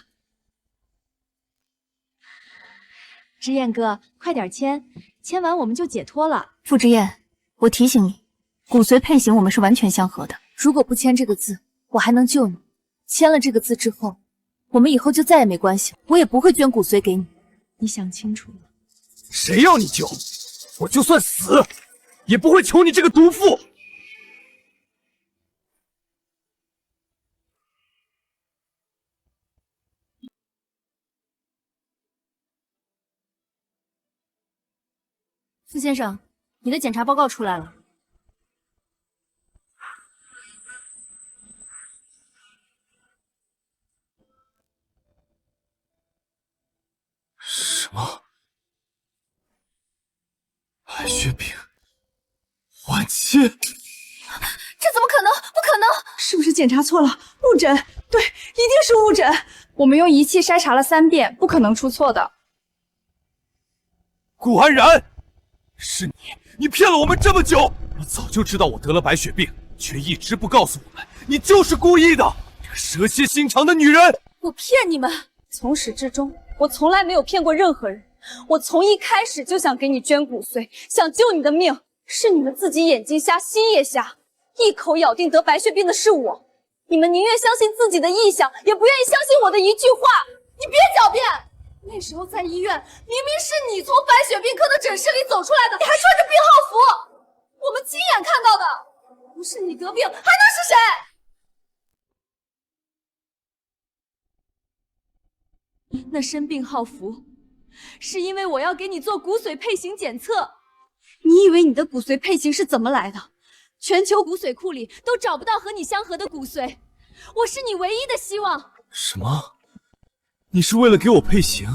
志燕哥，快点签，签完我们就解脱了。傅之燕，我提醒你，骨髓配型我们是完全相合的。如果不签这个字，我还能救你；签了这个字之后，我们以后就再也没关系，我也不会捐骨髓给你。你想清楚了？谁要你救？我就算死，也不会求你这个毒妇！傅先生，你的检查报告出来了。什么？白血病晚期？这怎么可能？不可能！是不是检查错了？误诊？对，一定是误诊。我们用仪器筛查了3遍，不可能出错的。顾安然，是你！你骗了我们这么久！你早就知道我得了白血病，却一直不告诉我们，你就是故意的！这个蛇蝎心肠的女人！我骗你们！从始至终，我从来没有骗过任何人。我从一开始就想给你捐骨髓，想救你的命，是你们自己眼睛瞎，心也瞎，一口咬定得白血病的是我。你们宁愿相信自己的臆想，也不愿意相信我的一句话。你别狡辩！那时候在医院，明明是你从白血病科的诊室里走出来的，你还穿着病号服，我们亲眼看到的。不是你得病，还能是谁？那身病号服，是因为我要给你做骨髓配型检测。你以为你的骨髓配型是怎么来的？全球骨髓库里都找不到和你相合的骨髓，我是你唯一的希望。什么？你是为了给我配型？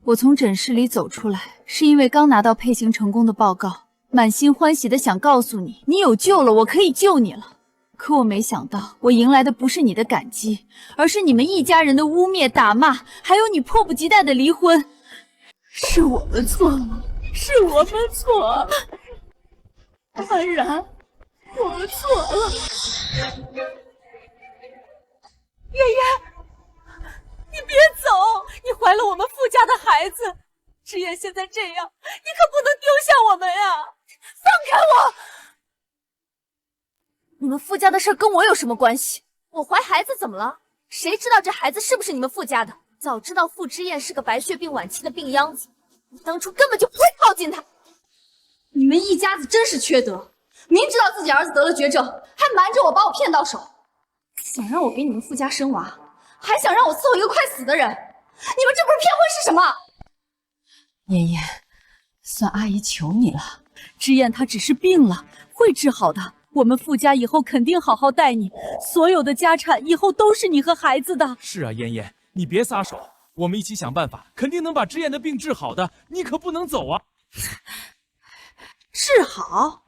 我从诊室里走出来，是因为刚拿到配型成功的报告，满心欢喜的想告诉你，你有救了，我可以救你了。可我没想到，我迎来的不是你的感激，而是你们一家人的污蔑、打骂，还有你迫不及待的离婚。是我们错了，是我们错。安然，我们错了。妍妍，你别走，你怀了我们傅家的孩子。志燕现在这样，你可不能丢下我们呀！放开我！你们傅家的事跟我有什么关系？我怀孩子怎么了？谁知道这孩子是不是你们傅家的？早知道傅之燕是个白血病晚期的病秧子，我当初根本就不会靠近她。你们一家子真是缺德，明知道自己儿子得了绝症，还瞒着我把我骗到手，想让我给你们傅家生娃，还想让我伺候一个快死的人，你们这不是骗婚是什么？妍妍，算阿姨求你了，之燕她只是病了，会治好的。我们傅家以后肯定好好待你，所有的家产以后都是你和孩子的。是啊，妍妍，你别撒手，我们一起想办法，肯定能把之燕的病治好的。你可不能走啊！治好？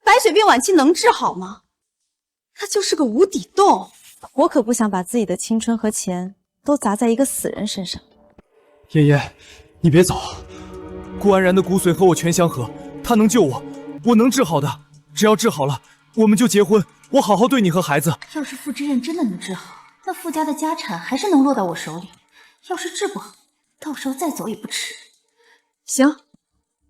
白血病晚期能治好吗？它就是个无底洞。我可不想把自己的青春和钱都砸在一个死人身上。妍妍，你别走，顾安然的骨髓和我全相合，他能救我，我能治好的。只要治好了，我们就结婚，我好好对你和孩子。要是傅之燕真的能治好，那傅家的家产还是能落到我手里。要是治不好，到时候再走也不迟。行，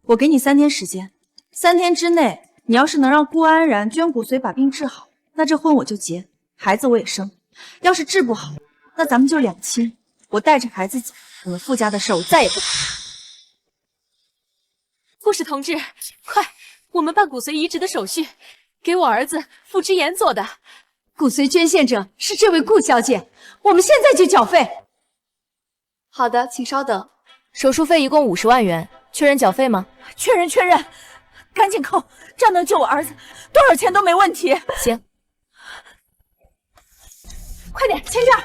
我给你3天时间，3天之内，你要是能让顾安然捐骨髓把病治好，那这婚我就结，孩子我也生。要是治不好，那咱们就两清。我带着孩子走，我们傅家的事我再也不管。顾氏同志，快，我们办骨髓移植的手续，给我儿子傅之言做的。骨髓捐献者是这位顾小姐，我们现在就缴费。好的，请稍等。手术费一共50万元，确认缴费吗？确认，赶紧扣，这样能救我儿子，多少钱都没问题。行，快点签这儿。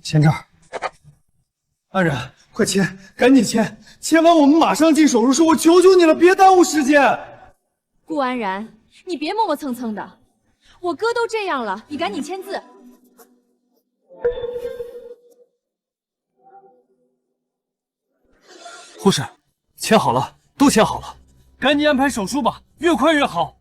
签这儿。安然，快签，赶紧签，签完我们马上进手术室，我求求你了，别耽误时间。顾安然，你别磨磨蹭蹭的，我哥都这样了，你赶紧签字。护士，签好了，都签好了，赶紧安排手术吧，越快越好。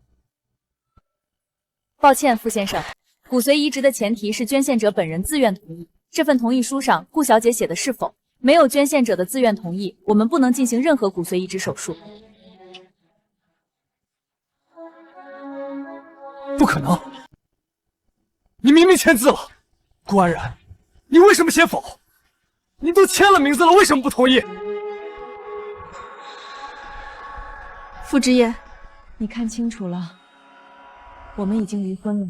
抱歉，傅先生，骨髓移植的前提是捐献者本人自愿同意。这份同意书上，顾小姐写的是否？没有捐献者的自愿同意，我们不能进行任何骨髓移植手术。不可能！你明明签字了，顾安然，你为什么写否？你都签了名字了，为什么不同意？傅之叶，你看清楚了，我们已经离婚了。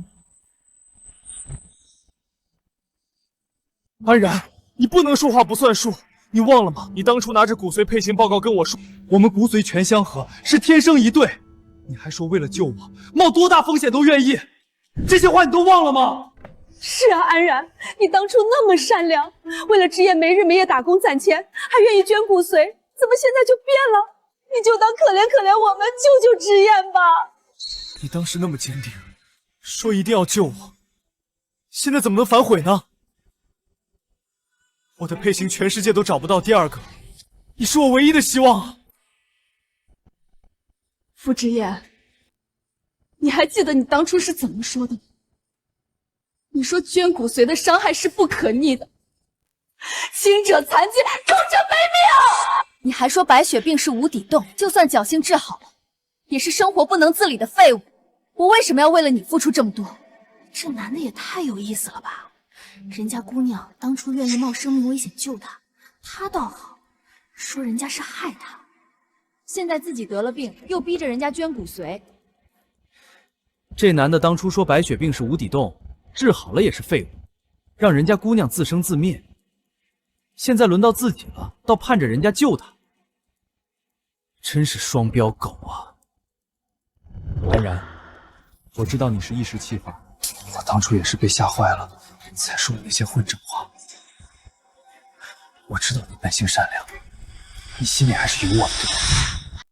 安然，你不能说话不算数，你忘了吗？你当初拿着骨髓配型报告跟我说，我们骨髓全相合，是天生一对。你还说为了救我，冒多大风险都愿意，这些话你都忘了吗？是啊，安然，你当初那么善良，为了之夜没日没夜打工攒钱，还愿意捐骨髓，怎么现在就变了？你就当可怜可怜我们，救救之燕吧！你当时那么坚定，说一定要救我，现在怎么能反悔呢？我的配型全世界都找不到第二个，你是我唯一的希望。傅之燕，你还记得你当初是怎么说的吗？你说捐骨髓的伤害是不可逆的，轻者残疾，重者没命。你还说白血病是无底洞，就算侥幸治好了，也是生活不能自理的废物。我为什么要为了你付出这么多？这男的也太有意思了吧！人家姑娘当初愿意冒生命危险救他，他倒好，说人家是害他，现在自己得了病，又逼着人家捐骨髓。这男的当初说白血病是无底洞，治好了也是废物，让人家姑娘自生自灭。现在轮到自己了，倒盼着人家救他，真是双标狗啊！安然，我知道你是一时气愤，我当初也是被吓坏了，才说的那些混账话。我知道你本性善良，你心里还是有我的，对吧？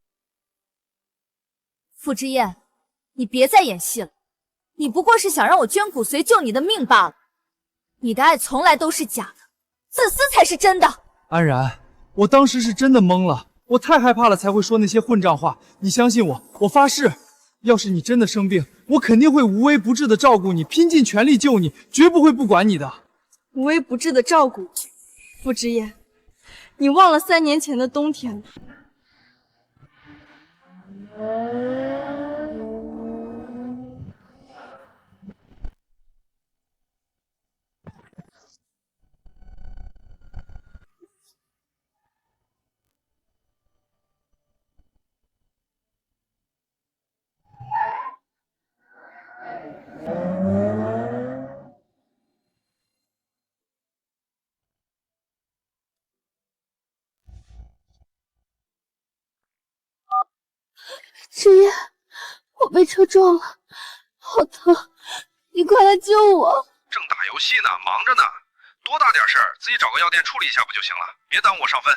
傅之燕，你别再演戏了，你不过是想让我捐骨髓救你的命罢了。你的爱从来都是假的，自私才是真的。安然，我当时是真的懵了，我太害怕了才会说那些混账话。你相信我，我发誓，要是你真的生病，我肯定会无微不至的照顾你，拼尽全力救你，绝不会不管你的。无微不至的照顾，傅之燕，你忘了3年前的冬天了？之夜，我被车撞了，好疼，你快来救我！正打游戏呢，忙着呢，多大点事儿，自己找个药店处理一下不就行了？别耽误我上分。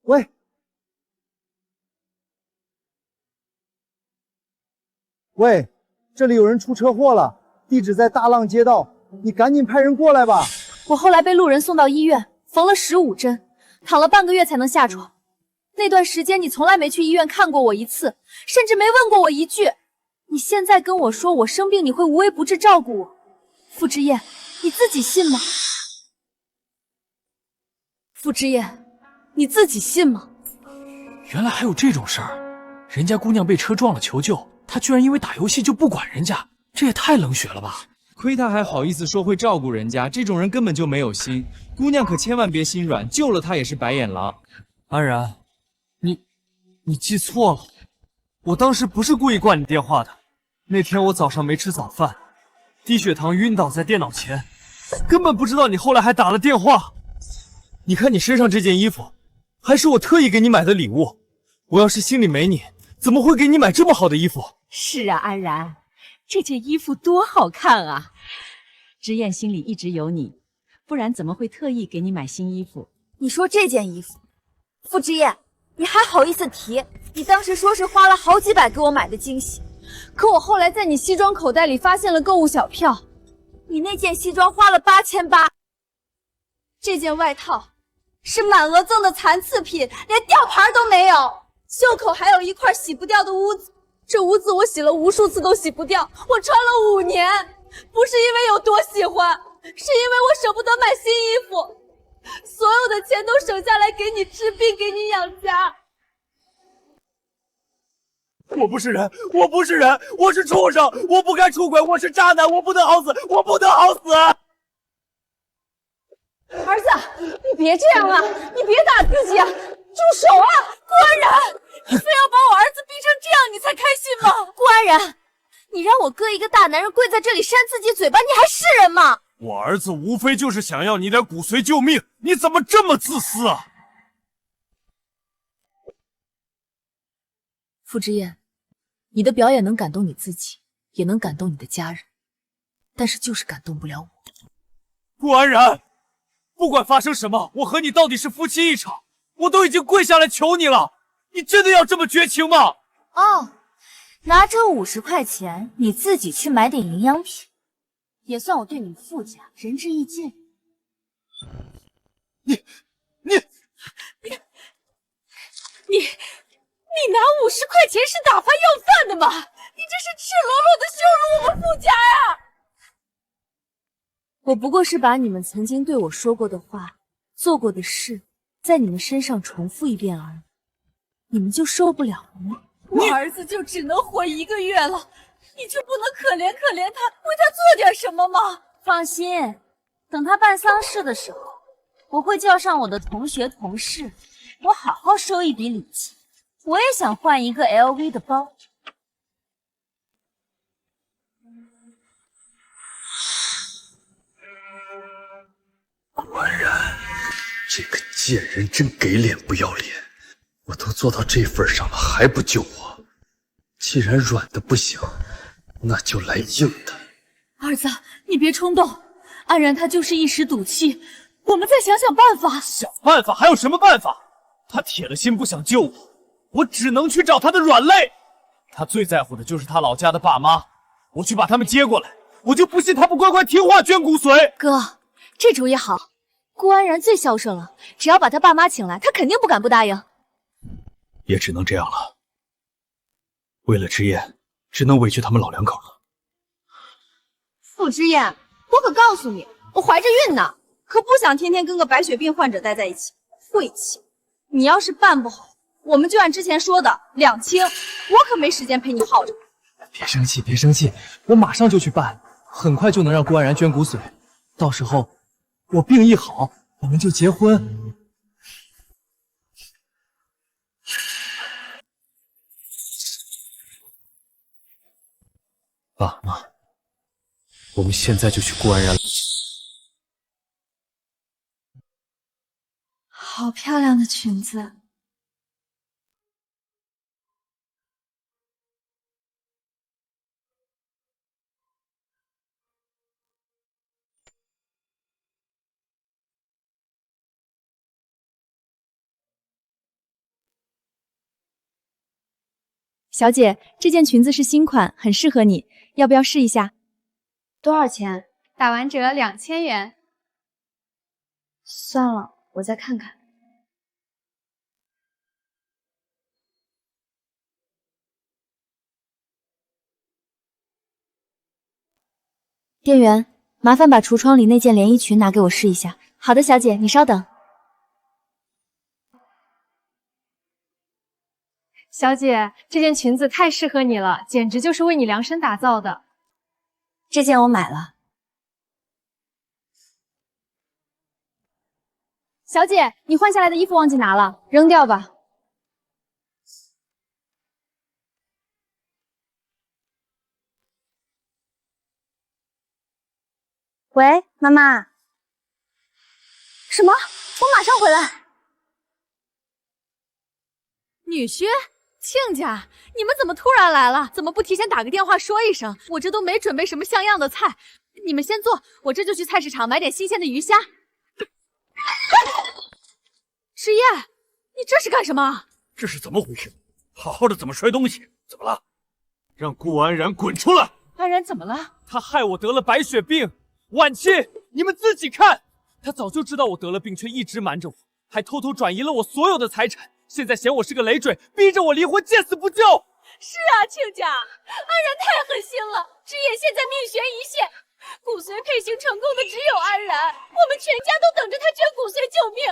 喂，喂，这里有人出车祸了，地址在大浪街道，你赶紧派人过来吧。我后来被路人送到医院，缝了15针，躺了半个月才能下床。那段时间你从来没去医院看过我一次，甚至没问过我一句。你现在跟我说我生病你会无微不至照顾我，傅之燕，你自己信吗？傅之燕，你自己信吗？原来还有这种事儿，人家姑娘被车撞了求救，他居然因为打游戏就不管人家，这也太冷血了吧！亏他还好意思说会照顾人家，这种人根本就没有心。姑娘可千万别心软，救了他也是白眼狼。安然，你记错了，我当时不是故意挂你电话的。那天我早上没吃早饭，低血糖晕倒在电脑前，根本不知道你后来还打了电话。你看你身上这件衣服，还是我特意给你买的礼物。我要是心里没你，怎么会给你买这么好的衣服？是啊，安然，这件衣服多好看啊！之燕心里一直有你，不然怎么会特意给你买新衣服？你说这件衣服，傅之燕，你还好意思提？你当时说是花了好几百给我买的惊喜，可我后来在你西装口袋里发现了购物小票。你那件西装花了8800，这件外套是满额赠的残次品，连吊牌都没有，袖口还有一块洗不掉的污渍。这污渍我洗了无数次都洗不掉，我穿了5年，不是因为有多喜欢，是因为我舍不得买新衣服，所有的钱都省下来给你治病，给你养家。我不是人，我不是人，我是畜生，我不该出轨，我是渣男，我不能好死，我不能好死！儿子，你别这样啊，你别打自己啊，住手啊！顾安然，你非要把我儿子逼成这样，你才开心吗？顾安然，你让我哥一个大男人跪在这里扇自己嘴巴，你还是人吗？我儿子无非就是想要你点骨髓救命，你怎么这么自私啊？傅之燕，你的表演能感动你自己，也能感动你的家人，但是就是感动不了我。顾安然，不管发生什么，我和你到底是夫妻一场，我都已经跪下来求你了，你真的要这么绝情吗？哦，拿这50块钱，你自己去买点营养品，也算我对你们傅家仁至义尽。你拿50块钱是打发要饭的吗？你这是赤裸裸的羞辱我们傅家呀！我不过是把你们曾经对我说过的话、做过的事，在你们身上重复一遍而已，你们就受不了了吗？我儿子就只能活1个月了，你就不能可怜可怜他，为他做点什么吗？放心，等他办丧事的时候，我会叫上我的同学同事，我好好收一笔礼金。我也想换一个 LV 的包。顾安然，这个贱人真给脸不要脸！我都做到这份上了，还不救我？既然软的不行，那就来硬的。儿子，你别冲动，安然他就是一时赌气，我们再想想办法。想办法还有什么办法？他铁了心不想救我，我只能去找他的软肋。他最在乎的就是他老家的爸妈，我去把他们接过来，我就不信他不乖乖听话捐骨髓。哥，这主意好，顾安然最孝顺了，只要把他爸妈请来，他肯定不敢不答应。也只能这样了，为了之燕，只能委屈他们老两口了。傅之燕，我可告诉你，我怀着孕呢，可不想天天跟个白血病患者待在一起，晦气。你要是办不好，我们就按之前说的两清，我可没时间陪你耗着。别生气，别生气，我马上就去办，很快就能让顾安然捐骨髓，到时候我病一好，我们就结婚。爸妈，我们现在就去顾安然。好漂亮的裙子。小姐，这件裙子是新款，很适合你，要不要试一下？多少钱？打完折2000元。算了，我再看看。店员，麻烦把橱窗里那件连衣裙拿给我试一下。好的，小姐，你稍等。小姐，这件裙子太适合你了，简直就是为你量身打造的。这件我买了。小姐，你换下来的衣服忘记拿了，扔掉吧。喂，妈妈。什么？我马上回来。女婿，亲家，你们怎么突然来了？怎么不提前打个电话说一声？我这都没准备什么像样的菜，你们先坐，我这就去菜市场买点新鲜的鱼虾。赤焰，你这是干什么？这是怎么回事？好好的怎么摔东西？怎么了？让顾安然滚出来！安然怎么了？他害我得了白血病，晚期，你们自己看。他早就知道我得了病，却一直瞒着我，还偷偷转移了我所有的财产。现在嫌我是个累赘，逼着我离婚，见死不救。是啊，亲家，安然太狠心了。赤焰现在命悬一线，骨髓配型成功的只有安然，我们全家都等着他捐骨髓救命，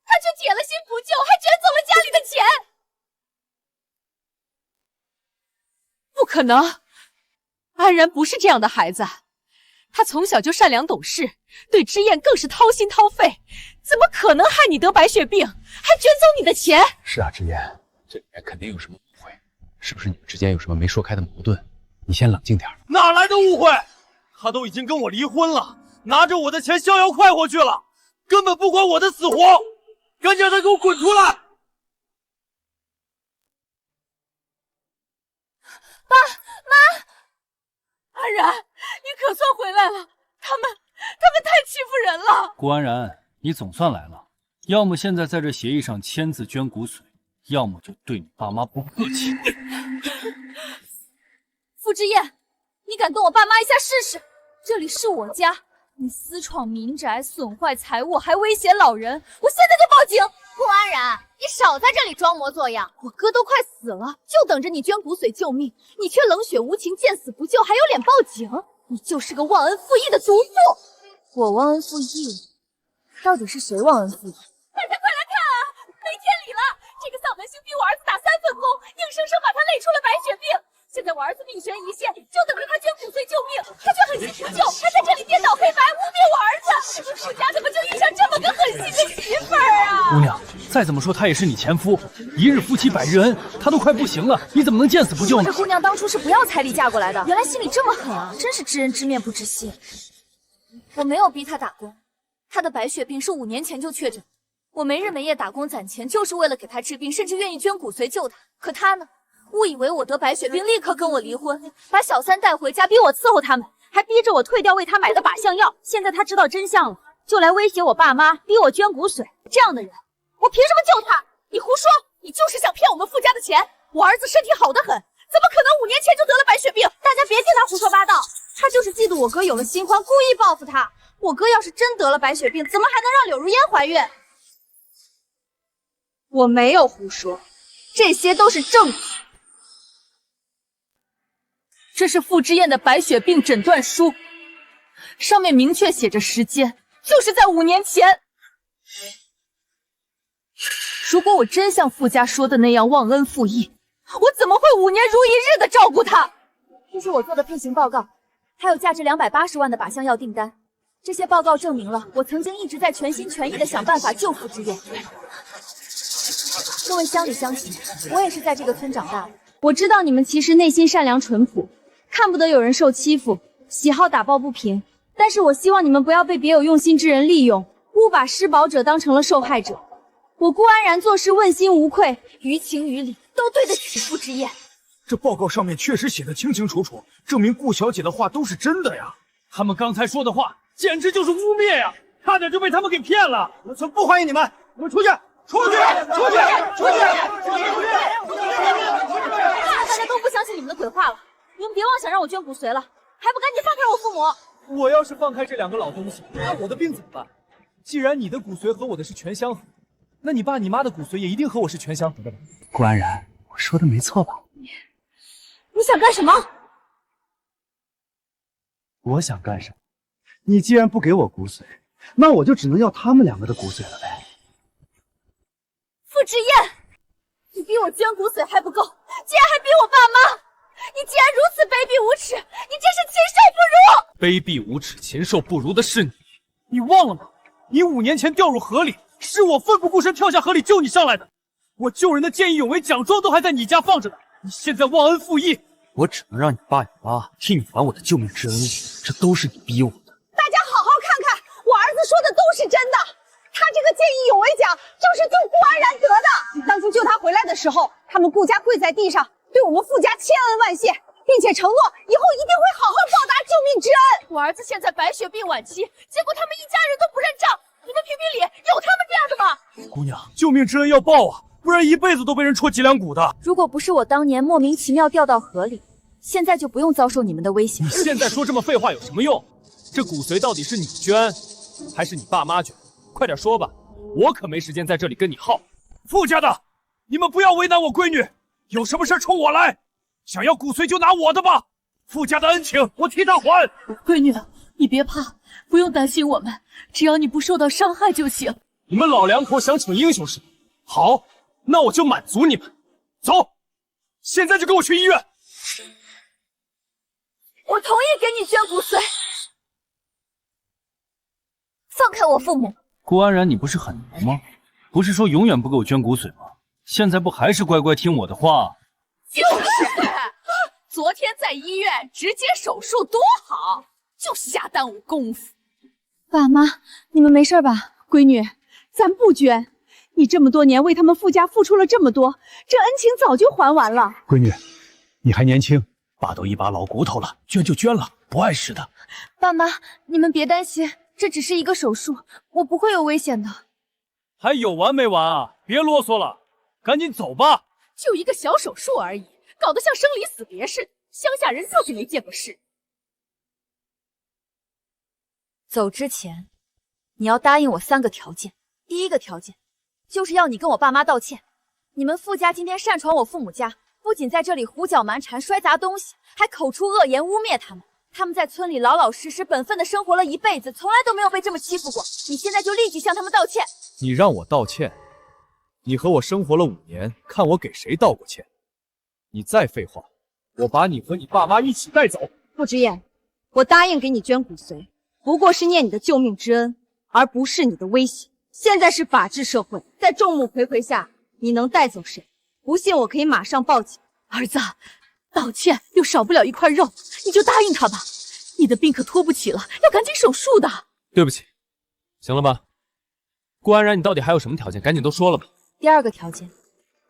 他却铁了心不救，还卷走了家里的钱。不可能，安然不是这样的孩子，他从小就善良懂事，对之燕更是掏心掏肺，怎么可能害你得白血病，还卷走你的钱？是啊，之言，这里面肯定有什么误会，是不是你们之间有什么没说开的矛盾？你先冷静点。哪来的误会？他都已经跟我离婚了，拿着我的钱逍遥快活去了，根本不管我的死活，赶紧让他给我滚出来！爸妈，安然，你可算回来了！他们太欺负人了！顾安然，你总算来了，要么现在在这协议上签字捐骨髓，要么就对你爸妈不客气。傅之燕，你敢动我爸妈一下试试？这里是我家，你私闯民宅，损坏财物，还威胁老人，我现在就报警！顾安然，你少在这里装模作样！我哥都快死了，就等着你捐骨髓救命，你却冷血无情，见死不救，还有脸报警？你就是个忘恩负义的毒妇！我忘恩负义？到底是谁忘恩负义？大家快来看啊！没天理了！这个丧门星逼我儿子打3份工，硬生生把他累出了白血病。现在我儿子命悬一线，就等着他捐骨髓救命，他却狠心不救，还在这里颠倒黑白，污蔑我儿子。傅家怎么就遇上这么个狠心的媳妇儿啊？姑娘，再怎么说他也是你前夫，一日夫妻百日恩，他都快不行了，你怎么能见死不救呢？这姑娘当初是不要彩礼嫁过来的，原来心里这么狠啊！真是知人知面不知心。我没有逼他打工，他的白血病是5年前就确诊，我没日没夜打工攒钱，就是为了给他治病，甚至愿意捐骨髓救他。可他呢？误以为我得白血病，立刻跟我离婚，把小三带回家，逼我伺候他们，还逼着我退掉为他买的靶向药。现在他知道真相了，就来威胁我爸妈，逼我捐骨髓。这样的人，我凭什么救他？你胡说！你就是想骗我们傅家的钱。我儿子身体好得很，怎么可能5年前就得了白血病？大家别听他胡说八道，他就是嫉妒我哥有了新欢，故意报复他。我哥要是真得了白血病，怎么还能让柳如烟怀孕？我没有胡说，这些都是证据。这是傅之燕的白血病诊断书，上面明确写着时间，就是在5年前。如果我真像傅家说的那样忘恩负义，我怎么会5年如一日的照顾他？这是我做的配型报告，还有价值280万的靶向药订单。这些报告证明了我曾经一直在全心全意的想办法救傅之燕。各位乡里乡亲，我也是在这个村长大的。我知道你们其实内心善良淳朴，看不得有人受欺负，喜好打抱不平。但是我希望你们不要被别有用心之人利用，误把施暴者当成了受害者。我顾安然做事问心无愧，于情于理都对得起傅之燕。这报告上面确实写的清清楚楚，证明顾小姐的话都是真的呀。他们刚才说的话简直就是污蔑呀，差点就被他们给骗了。我村不欢迎你们，你们出去！出去！出去！出去！大家都不相信你们的鬼话了，你们别妄想让我捐骨髓了，还不赶紧放开我父母！我要是放开这2个老东西，那我的病怎么办？既然你的骨髓和我的是全相合，那你爸你妈的骨髓也一定和我是全相合的吧？顾安然，我说的没错吧？你想干什么？我想干什么？你既然不给我骨髓，那我就只能要他们两个的骨髓了呗。傅之燕，你逼我捐骨髓还不够，竟然还逼我爸妈！你既然如此卑鄙无耻，你真是禽兽不如！卑鄙无耻、禽兽不如的是你，你忘了吗？你5年前掉入河里，是我奋不顾身跳下河里救你上来的。我救人的见义勇为奖状都还在你家放着呢，你现在忘恩负义，我只能让你爸你妈替你还我的救命之恩了。这都是你逼我的。大家好好看看，我儿子说的都是真的。他这个见义勇为奖就是救顾安然得的。当初救他回来的时候，他们顾家跪在地上，对我们傅家千恩万谢，并且承诺以后一定会好好报答救命之恩。我儿子现在白血病晚期，结果他们一家人都不认账，你们评评理，有他们这样的吗？姑娘，救命之恩要报啊，不然一辈子都被人戳脊梁骨的。如果不是我当年莫名其妙掉到河里，现在就不用遭受你们的威胁。你现在说这么废话有什么用？这骨髓到底是你捐，还是你爸妈捐？快点说吧，我可没时间在这里跟你耗。傅家的，你们不要为难我闺女，有什么事冲我来，想要骨髓就拿我的吧。傅家的恩情我替他还。闺女，你别怕，不用担心我们，只要你不受到伤害就行。你们老两口想逞英雄是吗？好，那我就满足你们。走，现在就跟我去医院。我同意给你捐骨髓，放开我父母。顾安然，你不是很牛吗？不是说永远不给我捐骨髓吗？现在不还是乖乖听我的话？就是，昨天在医院直接手术多好，就瞎耽误功夫。爸妈，你们没事吧？闺女，咱不捐，你这么多年为他们傅家付出了这么多，这恩情早就还完了。闺女，你还年轻，爸都一把老骨头了，捐就捐了，不碍事的。爸妈，你们别担心，这只是一个手术，我不会有危险的。还有完没完啊？别啰嗦了，赶紧走吧。就一个小手术而已，搞得像生离死别似的，乡下人就是没见过世。走之前，你要答应我3个条件。第一个条件，就是要你跟我爸妈道歉。你们傅家今天擅闯我父母家，不仅在这里胡搅蛮缠、摔砸东西，还口出恶言污蔑他们。他们在村里老老实实、本分的生活了一辈子，从来都没有被这么欺负过。你现在就立即向他们道歉。你让我道歉？你和我生活了5年，看我给谁道过歉？你再废话，我把你和你爸妈一起带走。傅之燕，我答应给你捐骨髓，不过是念你的救命之恩，而不是你的威胁。现在是法治社会，在众目睽睽下，你能带走谁？不信我可以马上报警。儿子，道歉又少不了一块肉，你就答应他吧。你的病可拖不起了，要赶紧手术的。对不起，行了吧？顾安然，你到底还有什么条件？赶紧都说了吧。第2个条件，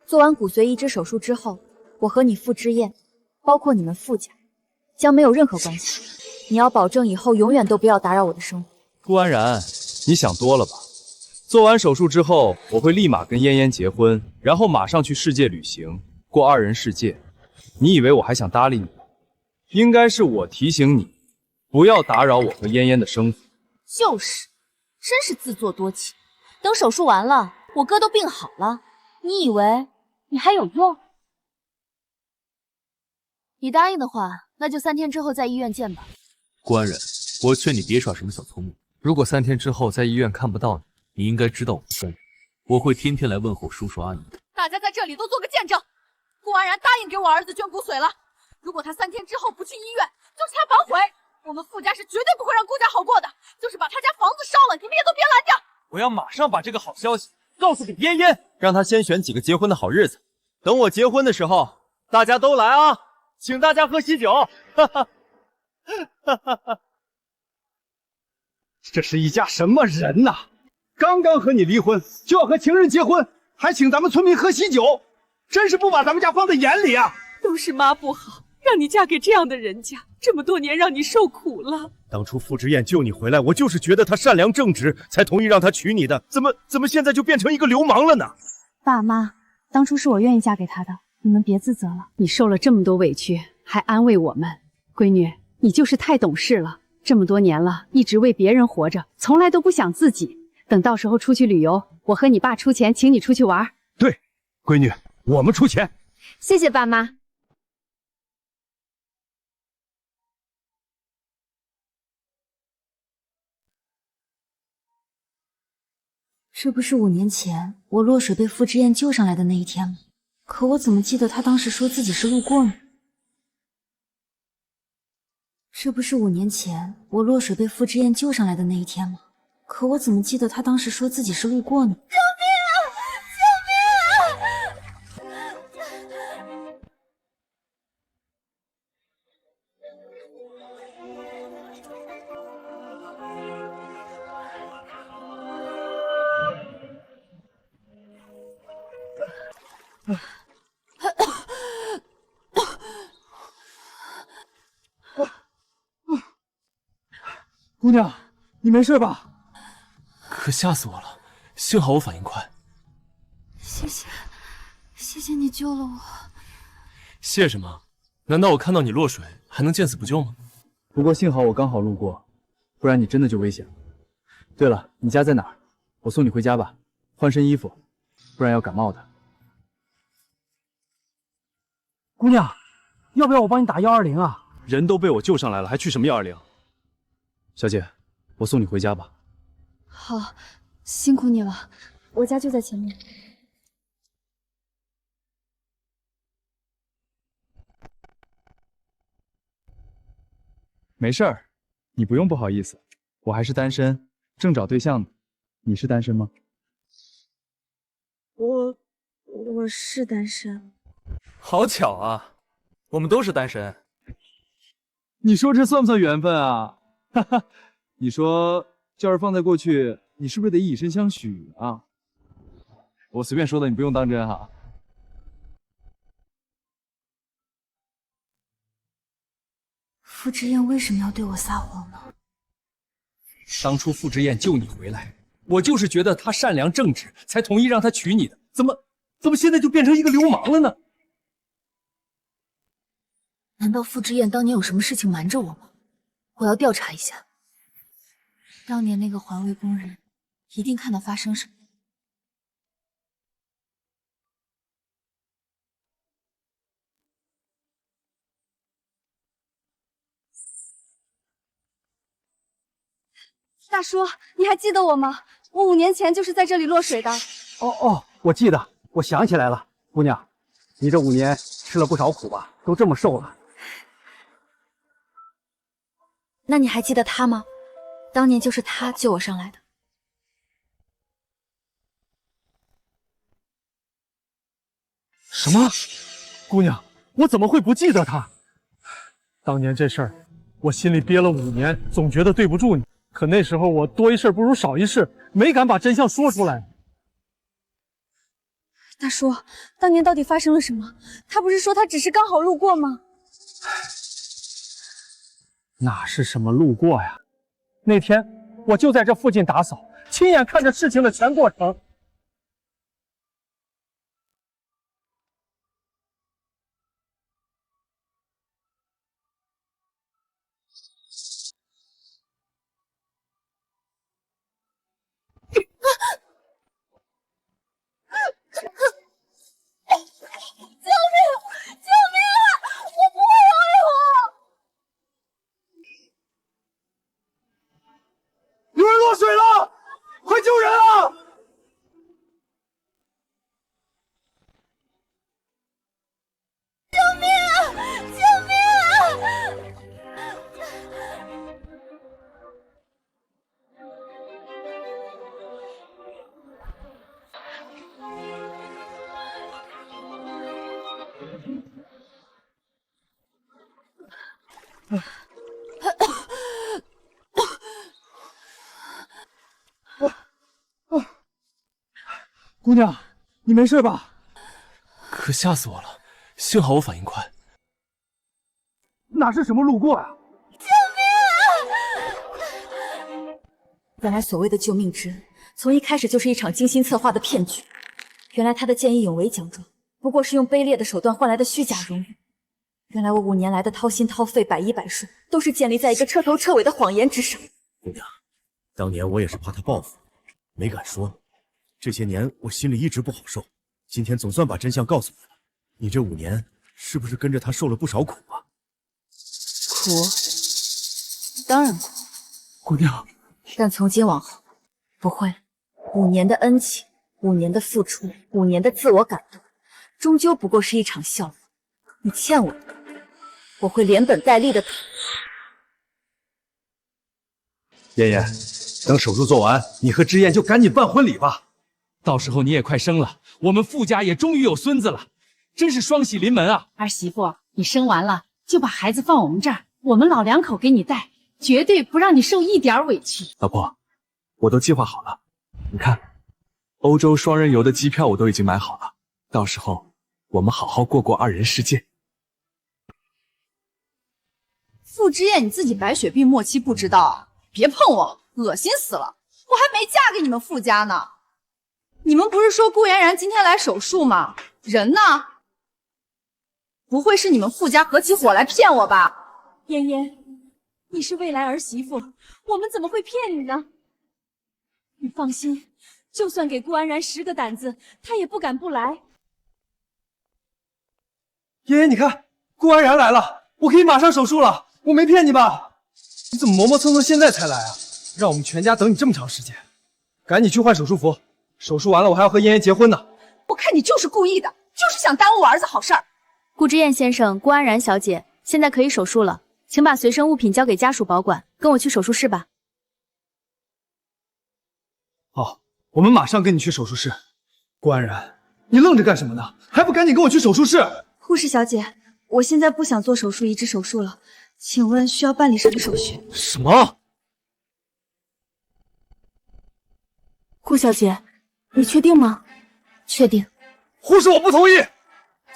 做完骨髓移植手术之后，我和你傅之燕，包括你们傅家，将没有任何关系。你要保证以后永远都不要打扰我的生活。顾安然，你想多了吧？做完手术之后，我会立马跟嫣嫣结婚，然后马上去世界旅行，过2人世界。你以为我还想搭理你？应该是我提醒你，不要打扰我和嫣嫣的生活。就是，真是自作多情。等手术完了，我哥都病好了，你以为你还有用？你答应的话，那就3天之后在医院见吧。顾安然，我劝你别耍什么小聪明。如果3天之后在医院看不到你，你应该知道我的善，我会天天来问候叔叔阿姨的。大家在这里都做个见证，顾安然答应给我儿子捐骨髓了。如果他3天之后不去医院，就掐反悔。我们傅家是绝对不会让顾家好过的，就是把他家房子烧了，你们也都别拦着。我要马上把这个好消息告诉给嫣嫣，让她先选几个结婚的好日子。等我结婚的时候，大家都来啊，请大家喝喜酒。哈哈，哈哈哈！这是一家什么人呐？刚刚和你离婚，就要和情人结婚，还请咱们村民喝喜酒，真是不把咱们家放在眼里啊！都是妈不好，让你嫁给这样的人家，这么多年让你受苦了。当初傅之燕救你回来，我就是觉得她善良正直，才同意让她娶你的。怎么现在就变成一个流氓了呢？爸妈，当初是我愿意嫁给他的，你们别自责了。你受了这么多委屈，还安慰我们，闺女，你就是太懂事了。这么多年了，一直为别人活着，从来都不想自己。等到时候出去旅游，我和你爸出钱请你出去玩。对，闺女，我们出钱。谢谢爸妈。这不是5年前我落水被傅之燕救上来的那一天吗？可我怎么记得他当时说自己是路过呢？这不是5年前我落水被傅之燕救上来的那一天吗？可我怎么记得他当时说自己是路过呢？姑娘，你没事吧？可吓死我了，幸好我反应快。谢谢你救了我。谢什么？难道我看到你落水还能见死不救吗？不过幸好我刚好路过，不然你真的就危险了。对了，你家在哪儿？我送你回家吧，换身衣服，不然要感冒的。姑娘，要不要我帮你打120啊？人都被我救上来了，还去什么120？小姐，我送你回家吧。好，辛苦你了，我家就在前面。没事儿，你不用不好意思，我还是单身，正找对象呢。你是单身吗？我是单身。好巧啊，我们都是单身。你说这算不算缘分啊？哈哈，你说，要是放在过去，你是不是得以身相许啊？我随便说的，你不用当真哈。傅之燕为什么要对我撒谎呢？当初傅之燕救你回来，我就是觉得她善良正直，才同意让她娶你的。怎么现在就变成一个流氓了呢？难道傅之燕当年有什么事情瞒着我吗？我要调查一下。当年那个环卫工人一定看到发生什么。大叔，你还记得我吗？我5年前就是在这里落水的。哦，我记得，我想起来了。姑娘，你这5年吃了不少苦吧？都这么瘦了。那你还记得他吗？当年就是他救我上来的。什么？姑娘，我怎么会不记得他？当年这事儿，我心里憋了5年，总觉得对不住你。可那时候我多一事不如少一事，没敢把真相说出来。大叔，当年到底发生了什么？他不是说他只是刚好路过吗？哪是什么路过呀？那天我就在这附近打扫，亲眼看着事情的全过程。有人落水了，快救人啊！救命啊！救命啊！姑娘，你没事吧？可吓死我了，幸好我反应快。哪是什么路过呀？原来所谓的救命之恩，从一开始就是一场精心策划的骗局。原来他的见义勇为奖状，不过是用卑劣的手段换来的虚假荣誉。原来我5年来的掏心掏肺、百依百顺，都是建立在一个彻头彻尾的谎言之上。姑娘，当年我也是怕他报复，没敢说。这些年我心里一直不好受，今天总算把真相告诉你了。你这5年是不是跟着他受了不少苦啊？苦，当然苦。姑娘，但从今往后不会了。5年的恩情，5年的付出，5年的自我感动，终究不过是一场笑话。你欠我的，我会连本带利的讨。妍妍，等手术做完，你和之燕就赶紧办婚礼吧。到时候你也快生了，我们傅家也终于有孙子了，真是双喜临门啊！儿媳妇，你生完了就把孩子放我们这儿，我们老两口给你带，绝对不让你受一点委屈。老婆，我都计划好了，你看，欧洲双人游的机票我都已经买好了，到时候我们好好过过2人世界。傅之燕，你自己白血病末期不知道，别碰我，恶心死了！我还没嫁给你们傅家呢。你们不是说顾嫣然今天来手术吗？人呢？不会是你们傅家合起伙来骗我吧？嫣嫣，你是未来儿媳妇，我们怎么会骗你呢？你放心，就算给顾安然10个胆子，他也不敢不来。妍妍，你看，顾安然来了，我可以马上手术了，我没骗你吧？你怎么磨磨蹭蹭现在才来啊？让我们全家等你这么长时间，赶紧去换手术服，手术完了我还要和妍妍结婚呢。我看你就是故意的，就是想耽误我儿子好事儿。顾之燕先生、顾安然小姐，现在可以手术了，请把随身物品交给家属保管，跟我去手术室吧。好，我们马上跟你去手术室。顾安然，你愣着干什么呢？还不赶紧跟我去手术室？护士小姐，我现在不想做手术移植手术了，请问需要办理什么手续？什么？顾小姐，你确定吗？确定。护士，我不同意，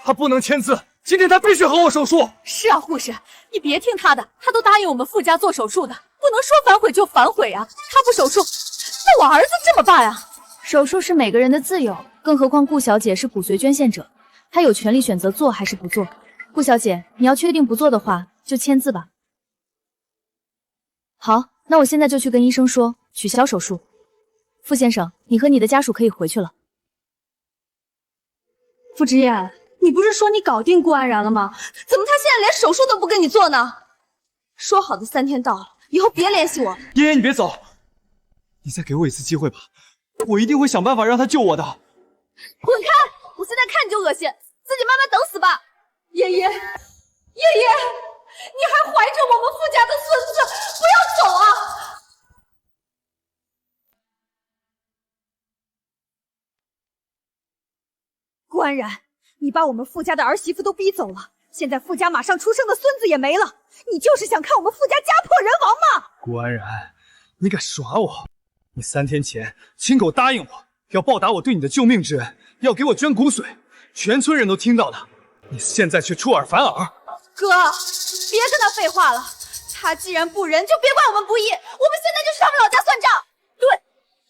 他不能签字，今天他必须和我手术。是啊，护士，你别听他的，他都答应我们傅家做手术的，不能说反悔就反悔啊！他不手术，那我儿子怎么办呀？手术是每个人的自由，更何况顾小姐是骨髓捐献者，她有权利选择做还是不做。顾小姐，你要确定不做的话，就签字吧。好，那我现在就去跟医生说取消手术。傅先生，你和你的家属可以回去了。傅之燕，你不是说你搞定顾安然了吗？怎么他现在连手术都不跟你做呢？说好的3天到了，以后别联系我。妍妍，你别走，你再给我一次机会吧，我一定会想办法让他救我的。滚开！我现在看你就恶心，自己慢慢等死吧。妍妍，妍妍，你还怀着我们傅家的孙子，不要走啊！顾安然，你把我们傅家的儿媳妇都逼走了，现在傅家马上出生的孙子也没了，你就是想看我们傅家家破人亡吗？顾安然，你敢耍我？你3天前亲口答应我要报答我对你的救命之恩，要给我捐骨髓，全村人都听到了，你现在却出尔反尔。哥，别跟他废话了，他既然不仁，就别怪我们不义，我们现在就去他们老家算账。对，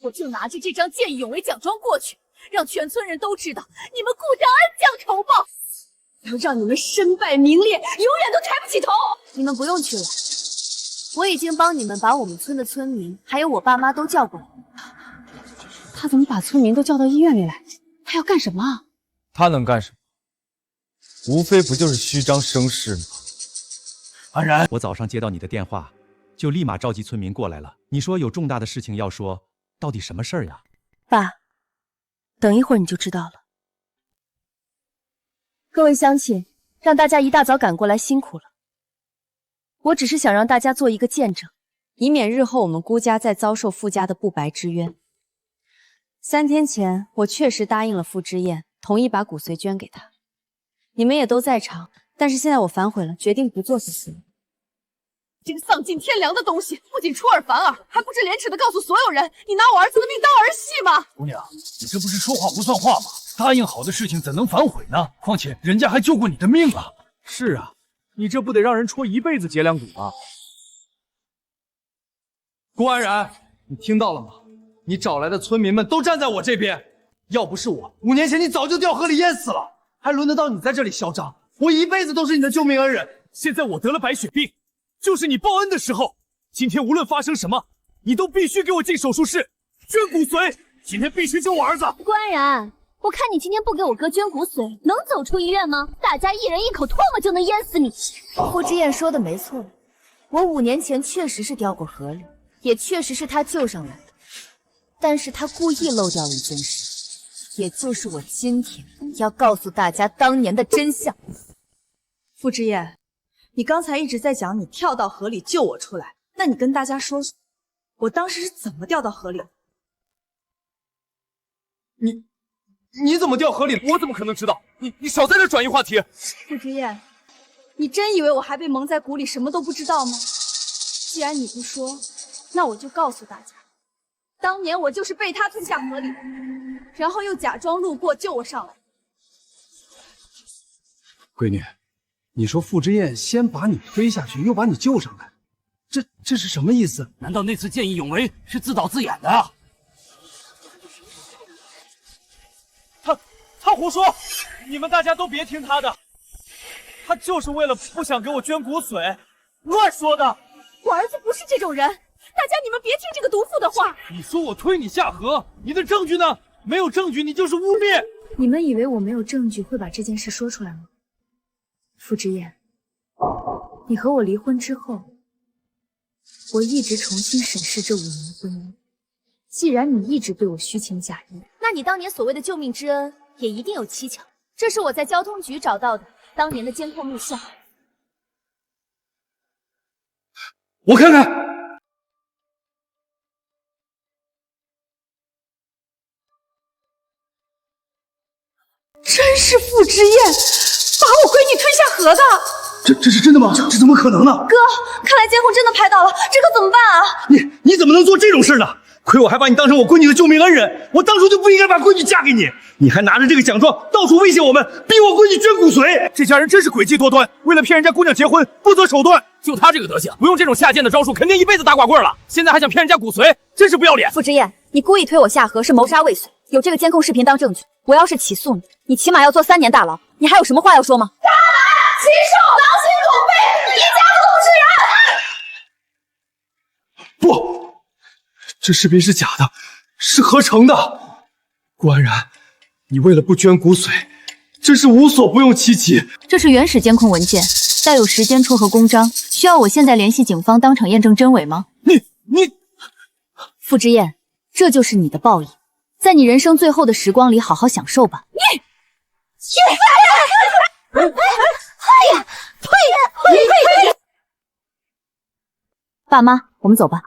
我就拿着这张见义勇为奖状过去，让全村人都知道你们顾家恩将仇报，要让你们身败名裂，永远都抬不起头。你们不用去了，我已经帮你们把我们村的村民还有我爸妈都叫过来。他怎么把村民都叫到医院里来？他要干什么？他能干什么？无非不就是虚张声势吗？安然，我早上接到你的电话，就立马召集村民过来了。你说有重大的事情要说，到底什么事儿呀？爸，等一会儿你就知道了。各位乡亲，让大家一大早赶过来辛苦了。我只是想让大家做一个见证，以免日后我们顾家再遭受傅家的不白之冤。3天前，我确实答应了傅之燕，同意把骨髓捐给他。你们也都在场，但是现在我反悔了，决定不做此事。这个丧尽天良的东西，不仅出尔反尔，还不知廉耻的告诉所有人，你拿我儿子的命当儿戏吗？姑娘，你这不是说话不算话吗？答应好的事情怎能反悔呢？况且人家还救过你的命啊！是啊，你这不得让人戳一辈子脊梁骨吗？顾安然，你听到了吗？你找来的村民们都站在我这边，要不是我，5年前你早就掉河里淹死了，还轮得到你在这里嚣张？我一辈子都是你的救命恩人。现在我得了白血病，就是你报恩的时候。今天无论发生什么，你都必须给我进手术室捐骨髓。今天必须救我儿子。顾安然，我看你今天不给我哥捐骨髓，能走出医院吗？大家一人一口唾沫就能淹死你。傅之燕说的没错，我5年前确实是掉过河里，也确实是他救上来的。但是他故意漏掉一件事，也就是我今天要告诉大家当年的真相。傅之燕，你刚才一直在讲你跳到河里救我出来，那你跟大家说说，我当时是怎么掉到河里的？你怎么掉河里？我怎么可能知道？你少在这转移话题。傅之燕，你真以为我还被蒙在鼓里，什么都不知道吗？既然你不说，那我就告诉大家，当年我就是被他推下河里，然后又假装路过救我上来。闺女，你说傅之燕先把你推下去，又把你救上来，这是什么意思？难道那次见义勇为是自导自演的啊？他胡说！你们大家都别听他的，他就是为了不想给我捐骨髓，乱说的。我儿子不是这种人，大家你们别听这个毒妇的话。你说我推你下河，你的证据呢？没有证据，你就是污蔑。你们以为我没有证据会把这件事说出来吗？傅之燕，你和我离婚之后，我一直重新审视这5年的婚姻。既然你一直对我虚情假意，那你当年所谓的救命之恩也一定有蹊跷。这是我在交通局找到的当年的监控录像。我看看。真是傅之燕把我闺女推下河的。这是真的吗？这怎么可能呢？哥，看来监控真的拍到了，这可怎么办啊？你怎么能做这种事呢？亏我还把你当成我闺女的救命恩人，我当初就不应该把闺女嫁给你。你还拿着这个奖状到处威胁我们，逼我闺女捐骨髓。这家人真是诡计多端，为了骗人家姑娘结婚，不择手段。就他这个德行，不用这种下贱的招数，肯定一辈子打寡棍了。现在还想骗人家骨髓，真是不要脸！傅之燕，你故意推我下河是谋杀未遂，有这个监控视频当证据。我要是起诉你，你起码要坐3年大牢。你还有什么话要说吗？渣男，禽兽，狼心狗肺，一家不同之人！不，这视频是假的，是合成的。顾安然，你为了不捐骨髓，真是无所不用其极。这是原始监控文件，带有时间戳和公章，需要我现在联系警方当场验证真伪吗？你，傅之燕，这就是你的报应，在你人生最后的时光里好好享受吧。爸妈，我们走吧。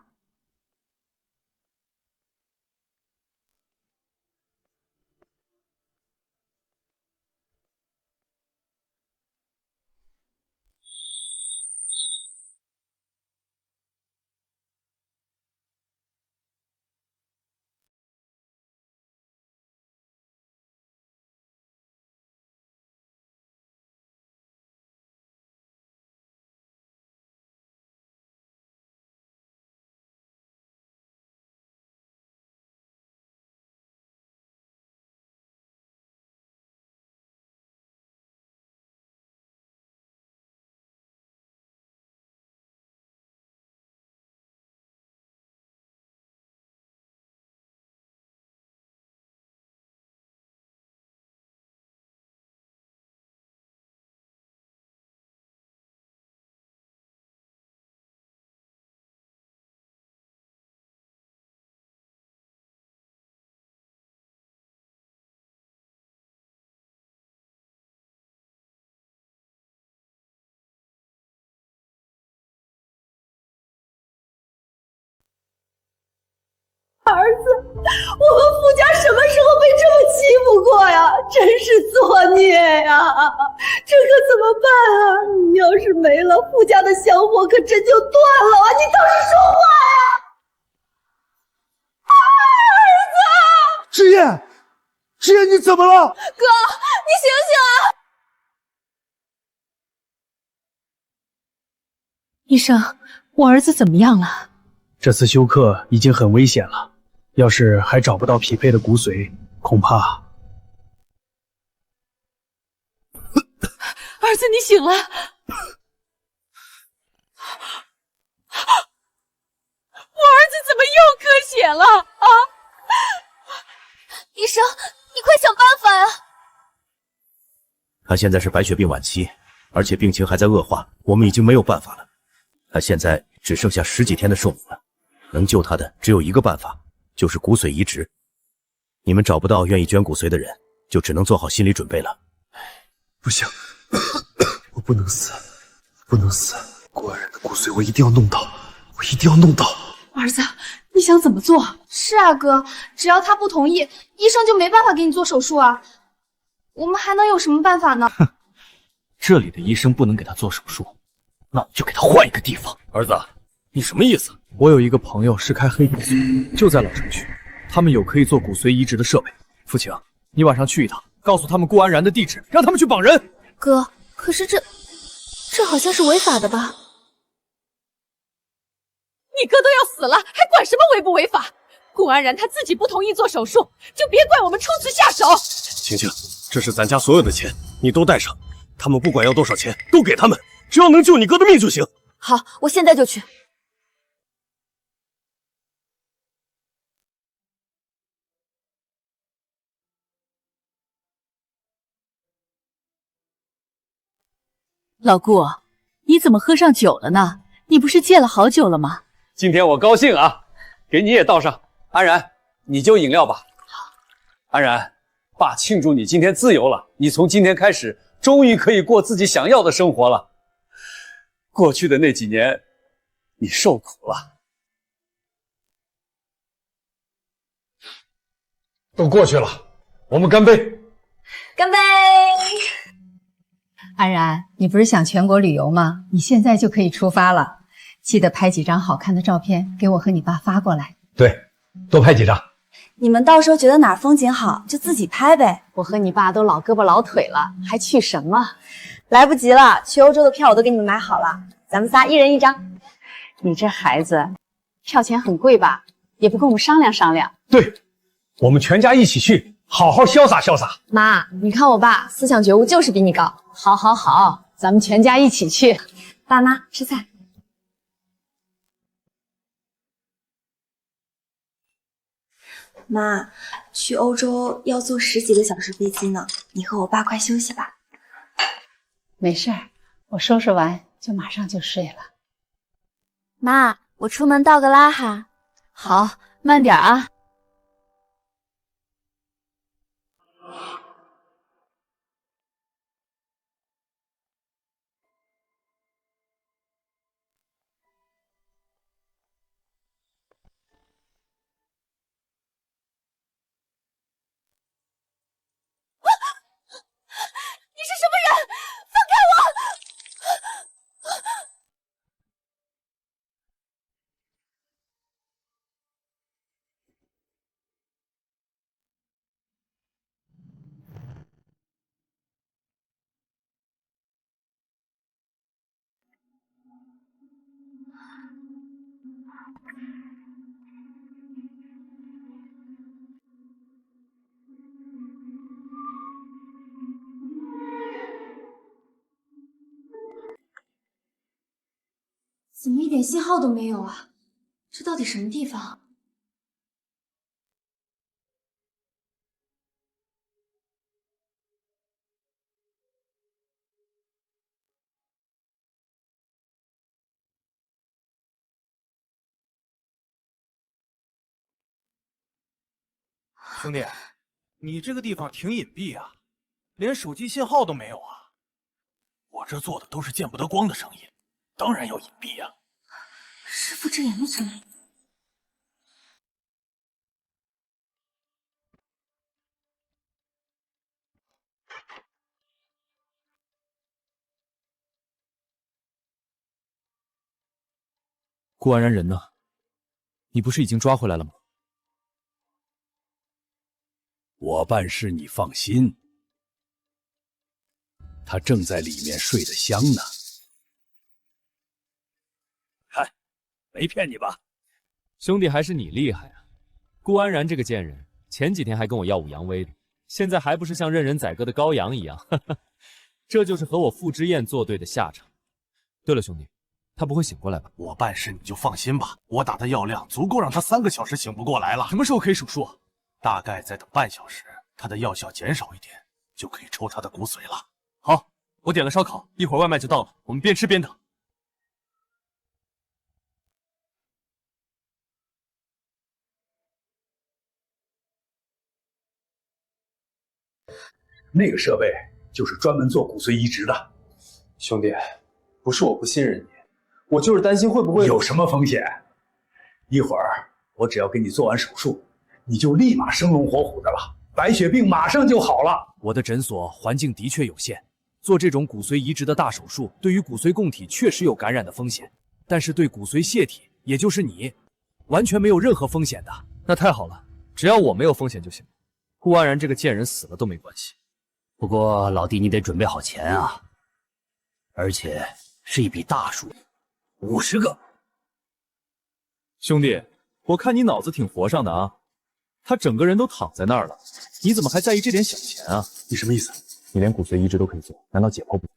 儿子，我和傅家什么时候被这么欺负过呀？真是作孽呀！这可怎么办啊？你要是没了，傅家的香火可真就断了啊！你倒是说话呀！儿子，之燕，之燕，你怎么了？哥，你醒醒啊！医生，我儿子怎么样了？这次休克已经很危险了，要是还找不到匹配的骨髓，恐怕……儿子，你醒了！我儿子怎么又咳血了啊？医生，你快想办法呀！他现在是白血病晚期，而且病情还在恶化，我们已经没有办法了。他现在只剩下10几天的寿命了，能救他的只有一个办法，就是骨髓移植。你们找不到愿意捐骨髓的人，就只能做好心理准备了。不行，我不能死，不能死！顾安然的骨髓我一定要弄到，我一定要弄到！儿子，你想怎么做？是啊，哥，只要他不同意，医生就没办法给你做手术啊。我们还能有什么办法呢？这里的医生不能给他做手术，那我就给他换一个地方。儿子，你什么意思？我有一个朋友是开黑骨髓，就在老城区，他们有可以做骨髓移植的设备。父亲，你晚上去一趟，告诉他们顾安然的地址，让他们去绑人。哥，可是这好像是违法的吧？你哥都要死了，还管什么违不违法？顾安然他自己不同意做手术，就别怪我们出此下手。晴晴，这是咱家所有的钱，你都带上。他们不管要多少钱，都给他们，只要能救你哥的命就行。好，我现在就去。老顾，你怎么喝上酒了呢？你不是戒了好久了吗？今天我高兴啊，给你也倒上。安然，你就饮料吧。安然，爸庆祝你今天自由了，你从今天开始终于可以过自己想要的生活了。过去的那几年，你受苦了。都过去了，我们干杯！干杯！安然，你不是想全国旅游吗？你现在就可以出发了，记得拍几张好看的照片给我和你爸发过来。对，多拍几张。你们到时候觉得哪儿风景好，就自己拍呗。我和你爸都老胳膊老腿了，还去什么？来不及了，去欧洲的票我都给你们买好了，咱们仨一人一张。你这孩子，票钱很贵吧？也不跟我们商量商量。对，我们全家一起去，好好潇洒潇洒。妈，你看我爸思想觉悟就是比你高。好，好，好，咱们全家一起去。爸妈吃菜。妈，去欧洲要坐10几个小时飞机呢，你和我爸快休息吧。没事儿，我收拾完就马上就睡了。妈，我出门倒个拉哈。好，慢点啊。你是什么人？放开我！怎么一点信号都没有啊？这到底什么地方？兄弟，你这个地方挺隐蔽啊，连手机信号都没有啊。我这做的都是见不得光的生意，当然要隐蔽啊。师父之眼的指令。顾安然人呢？你不是已经抓回来了吗？我办事你放心，他正在里面睡得香呢。嗨，没骗你吧？兄弟，还是你厉害啊！顾安然这个贱人，前几天还跟我耀武扬威的，现在还不是像任人宰割的羔羊一样？哈哈，这就是和我傅之燕作对的下场。对了，兄弟，他不会醒过来吧？我办事你就放心吧，我打的药量足够让他3个小时醒不过来了。什么时候可以手术啊？大概再等半小时，他的药效减少一点，就可以抽他的骨髓了。好，我点了烧烤，一会儿外卖就到了，我们边吃边等。那个设备就是专门做骨髓移植的。兄弟，不是我不信任你，我就是担心会不会有什么风险。一会儿我只要给你做完手术，你就立马生龙活虎的了，白血病马上就好了。我的诊所环境的确有限，做这种骨髓移植的大手术，对于骨髓供体确实有感染的风险，但是对骨髓泄体，也就是你，完全没有任何风险的。那太好了，只要我没有风险就行。顾安然这个贱人死了都没关系。不过老弟，你得准备好钱啊，而且是一笔大数，50个。兄弟，我看你脑子挺活上的啊。他整个人都躺在那儿了，你怎么还在意这点小钱啊？你什么意思？你连骨髓移植都可以做，难道解剖不行？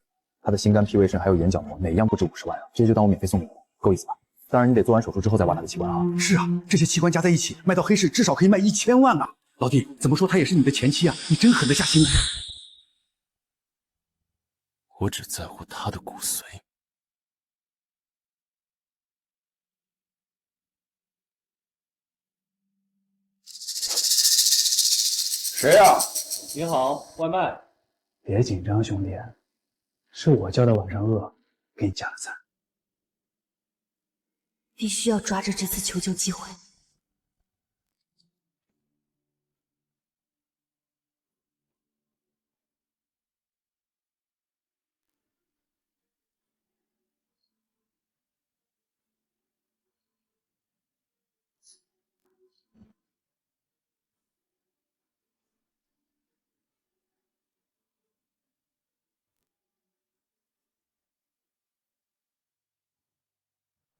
他的心肝脾胃肾还有眼角膜，哪一样不值50万啊？这些就当我免费送你了，够意思吧？当然你得做完手术之后再挖他的器官啊。是啊，这些器官加在一起，卖到黑市至少可以卖1000万啊！老弟，怎么说她也是你的前妻啊，你真狠得下心来。我只在乎他的骨髓。谁呀？你好，外卖。别紧张，兄弟，是我叫的晚上饿，给你加了餐。必须要抓着这次求救机会。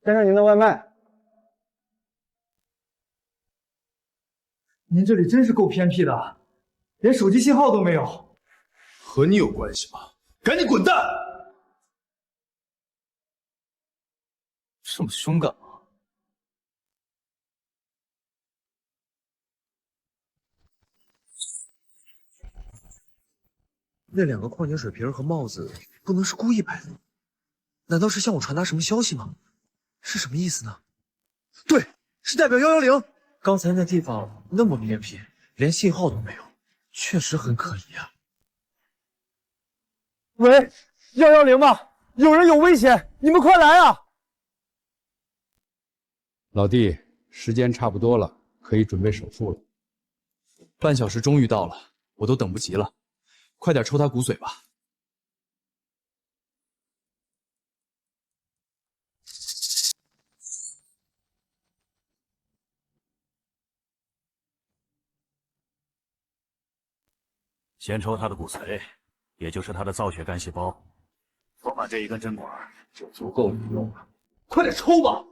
先生，您的外卖。您这里真是够偏僻的，连手机信号都没有。和你有关系吗？赶紧滚蛋！这么凶干嘛？那2个矿泉水瓶和帽子不能是故意摆的，难道是向我传达什么消息吗？是什么意思呢？对，是代表110。刚才那地方那么偏僻，连信号都没有，确实很可疑啊。喂，110吗？有人有危险，你们快来啊！老弟，时间差不多了，可以准备手术了。半小时终于到了，我都等不及了，快点抽他骨髓吧。先抽他的骨髓，也就是他的造血干细胞，装满这一根针管就足够你用了。快点抽吧！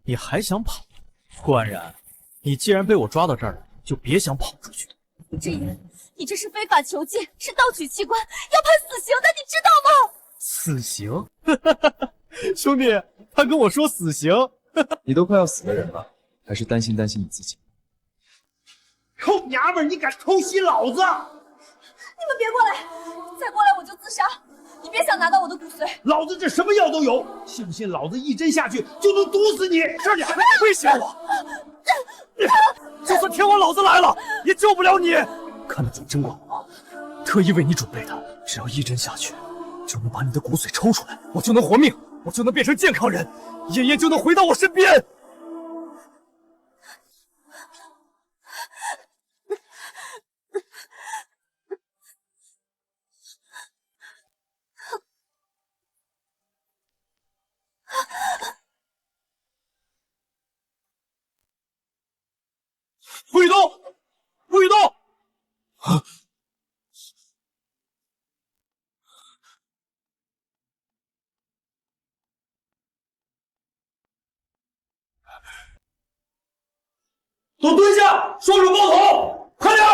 你还想跑？顾安然，你既然被我抓到这儿了，就别想跑出去。这人，你这是非法囚禁，是盗取器官，要判死刑的，你知道吗？死刑？兄弟，他跟我说死刑。你都快要死的人了，还是担心你自己。臭娘们儿，你敢偷袭老子！你们别过来，再过来我就自杀！你别想拿到我的骨髓！老子这什么药都有，信不信老子一针下去就能毒死你？这你还能威胁我？就算天王老子来了，也救不了你！看得准针管了吗？特意为你准备的，只要一针下去，就能把你的骨髓抽出来，我就能活命，我就能变成健康人，妍妍就能回到我身边。不许动！不许动！都蹲下，双手抱头，快点！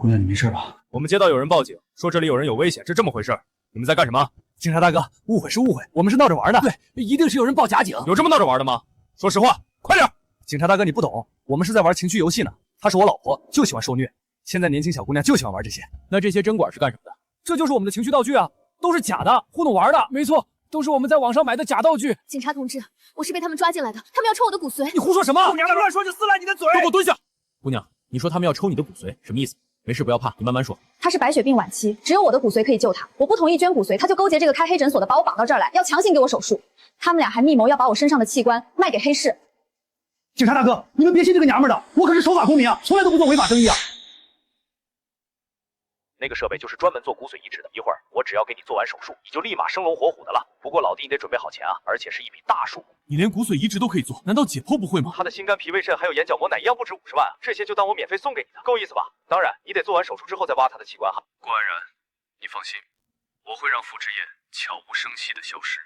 姑娘，你没事吧？我们接到有人报警，说这里有人有危险，是这么回事？你们在干什么？警察大哥，误会是误会，我们是闹着玩的。对，一定是有人报假警。有这么闹着玩的吗？说实话，快点！警察大哥，你不懂，我们是在玩情趣游戏呢。她是我老婆，就喜欢受虐。现在年轻小姑娘就喜欢玩这些。那这些针管是干什么的？这就是我们的情趣道具啊，都是假的，糊弄玩的。没错，都是我们在网上买的假道具。警察同志，我是被他们抓进来的，他们要抽我的骨髓。你胡说什么？姑娘，乱说就撕烂你的嘴！都给我蹲下！姑娘，你说他们要抽你的骨髓，什么意思？没事，不要怕，你慢慢说。他是白血病晚期，只有我的骨髓可以救他。我不同意捐骨髓，他就勾结这个开黑诊所的，把我绑到这儿来，要强行给我手术。他们俩还密谋要把我身上的器官卖给黑市。警察大哥，你们别信这个娘们的，我可是守法公民啊，从来都不做违法生意啊。那个设备就是专门做骨髓移植的，一会儿我只要给你做完手术，你就立马生龙活虎的了。不过老弟，你得准备好钱啊，而且是一笔大数目。你连骨髓移植都可以做，难道解剖不会吗？他的心肝脾胃肾还有眼角膜奶一样不止50万啊，这些就当我免费送给你的，够意思吧？当然，你得做完手术之后再挖他的器官哈。顾安然，你放心，我会让傅之燕悄无声息的消失，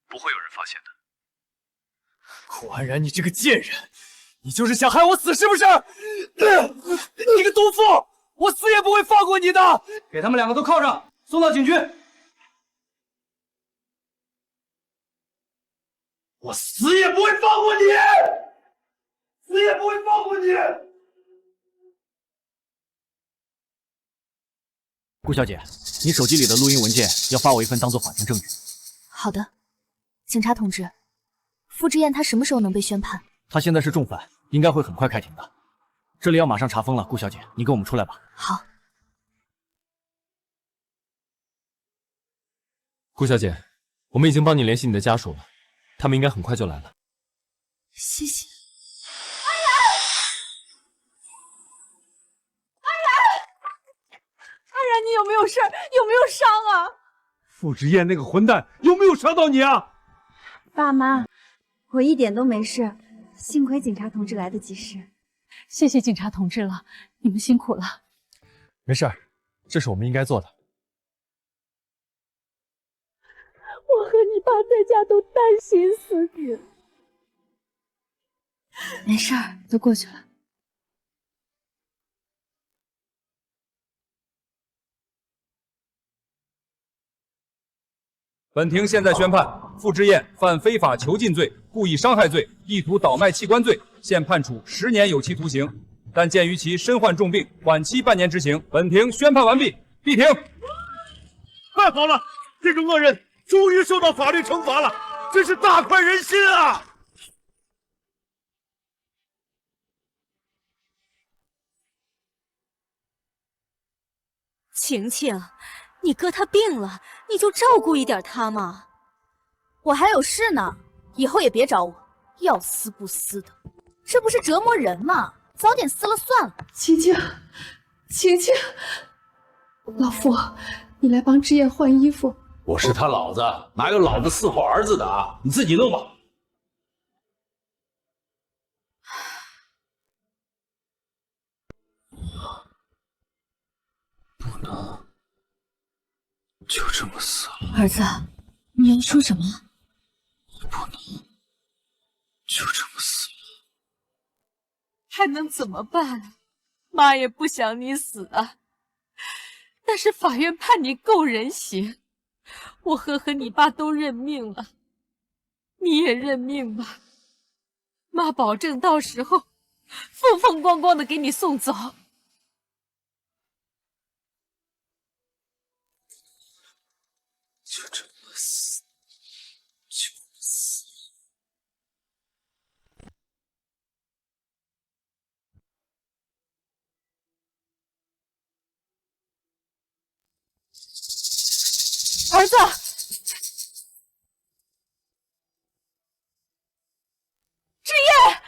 不会有人发现的。顾安然，你这个贱人，你就是想害我死是不是？你个毒妇！我死也不会放过你的！给他们两个都铐上，送到警局。我死也不会放过你，死也不会放过你。顾小姐，你手机里的录音文件要发我一份，当做法庭证据。好的，警察同志，傅之燕她什么时候能被宣判？她现在是重犯，应该会很快开庭的。这里要马上查封了，顾小姐，你跟我们出来吧。好。顾小姐，我们已经帮你联系你的家属了，他们应该很快就来了。谢谢。安然，你有没有事儿？有没有伤啊？傅之燕那个混蛋有没有伤到你啊？爸妈，我一点都没事，幸亏警察同志来得及时。谢谢警察同志了，你们辛苦了。没事儿，这是我们应该做的。我和你爸在家都担心死你了。没事儿，都过去了。本庭现在宣判，傅之燕犯非法囚禁罪、故意伤害罪、意图倒卖器官罪，现判处10年有期徒刑。但鉴于其身患重病，缓期半年执行。本庭宣判完毕，闭庭。太好了，这个恶人终于受到法律惩罚了，真是大快人心啊！晴晴，你哥他病了，你就照顾一点他嘛。我还有事呢，以后也别找我，要撕不撕的，这不是折磨人吗？早点撕了算了。晴晴，晴晴，老傅，你来帮之燕换衣服。我是他老子，哪有老子伺候儿子的啊？你自己弄吧。不能就这么死了。儿子，你要说什么？不能就这么死了。还能怎么办？妈也不想你死啊，但是法院判你够人刑，我和你爸都认命了，你也认命吧。妈保证到时候风风光光的给你送走。就这么死，就死了。儿子，之夜，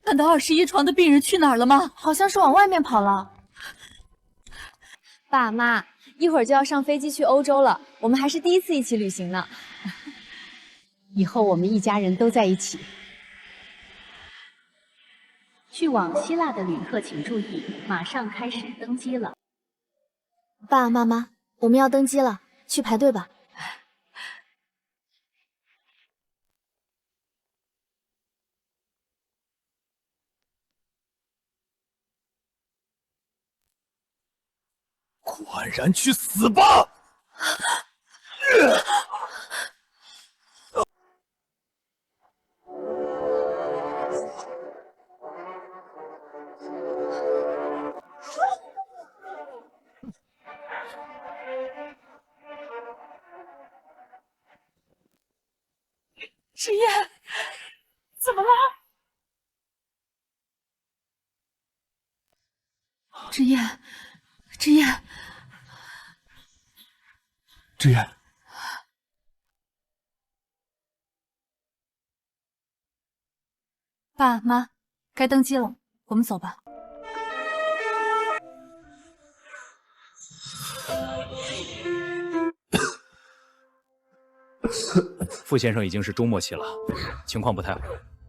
难道21床的病人去哪儿了吗？好像是往外面跑了。爸妈，一会儿就要上飞机去欧洲了，我们还是第一次一起旅行呢。以后我们一家人都在一起。去往希腊的旅客请注意，马上开始登机了。爸妈妈，我们要登机了，去排队吧。顾安然，去死吧！纸燕，怎么了？纸燕，纸燕，纸燕，爸妈，该登基了，我们走吧。傅先生已经是中末期了，情况不太好，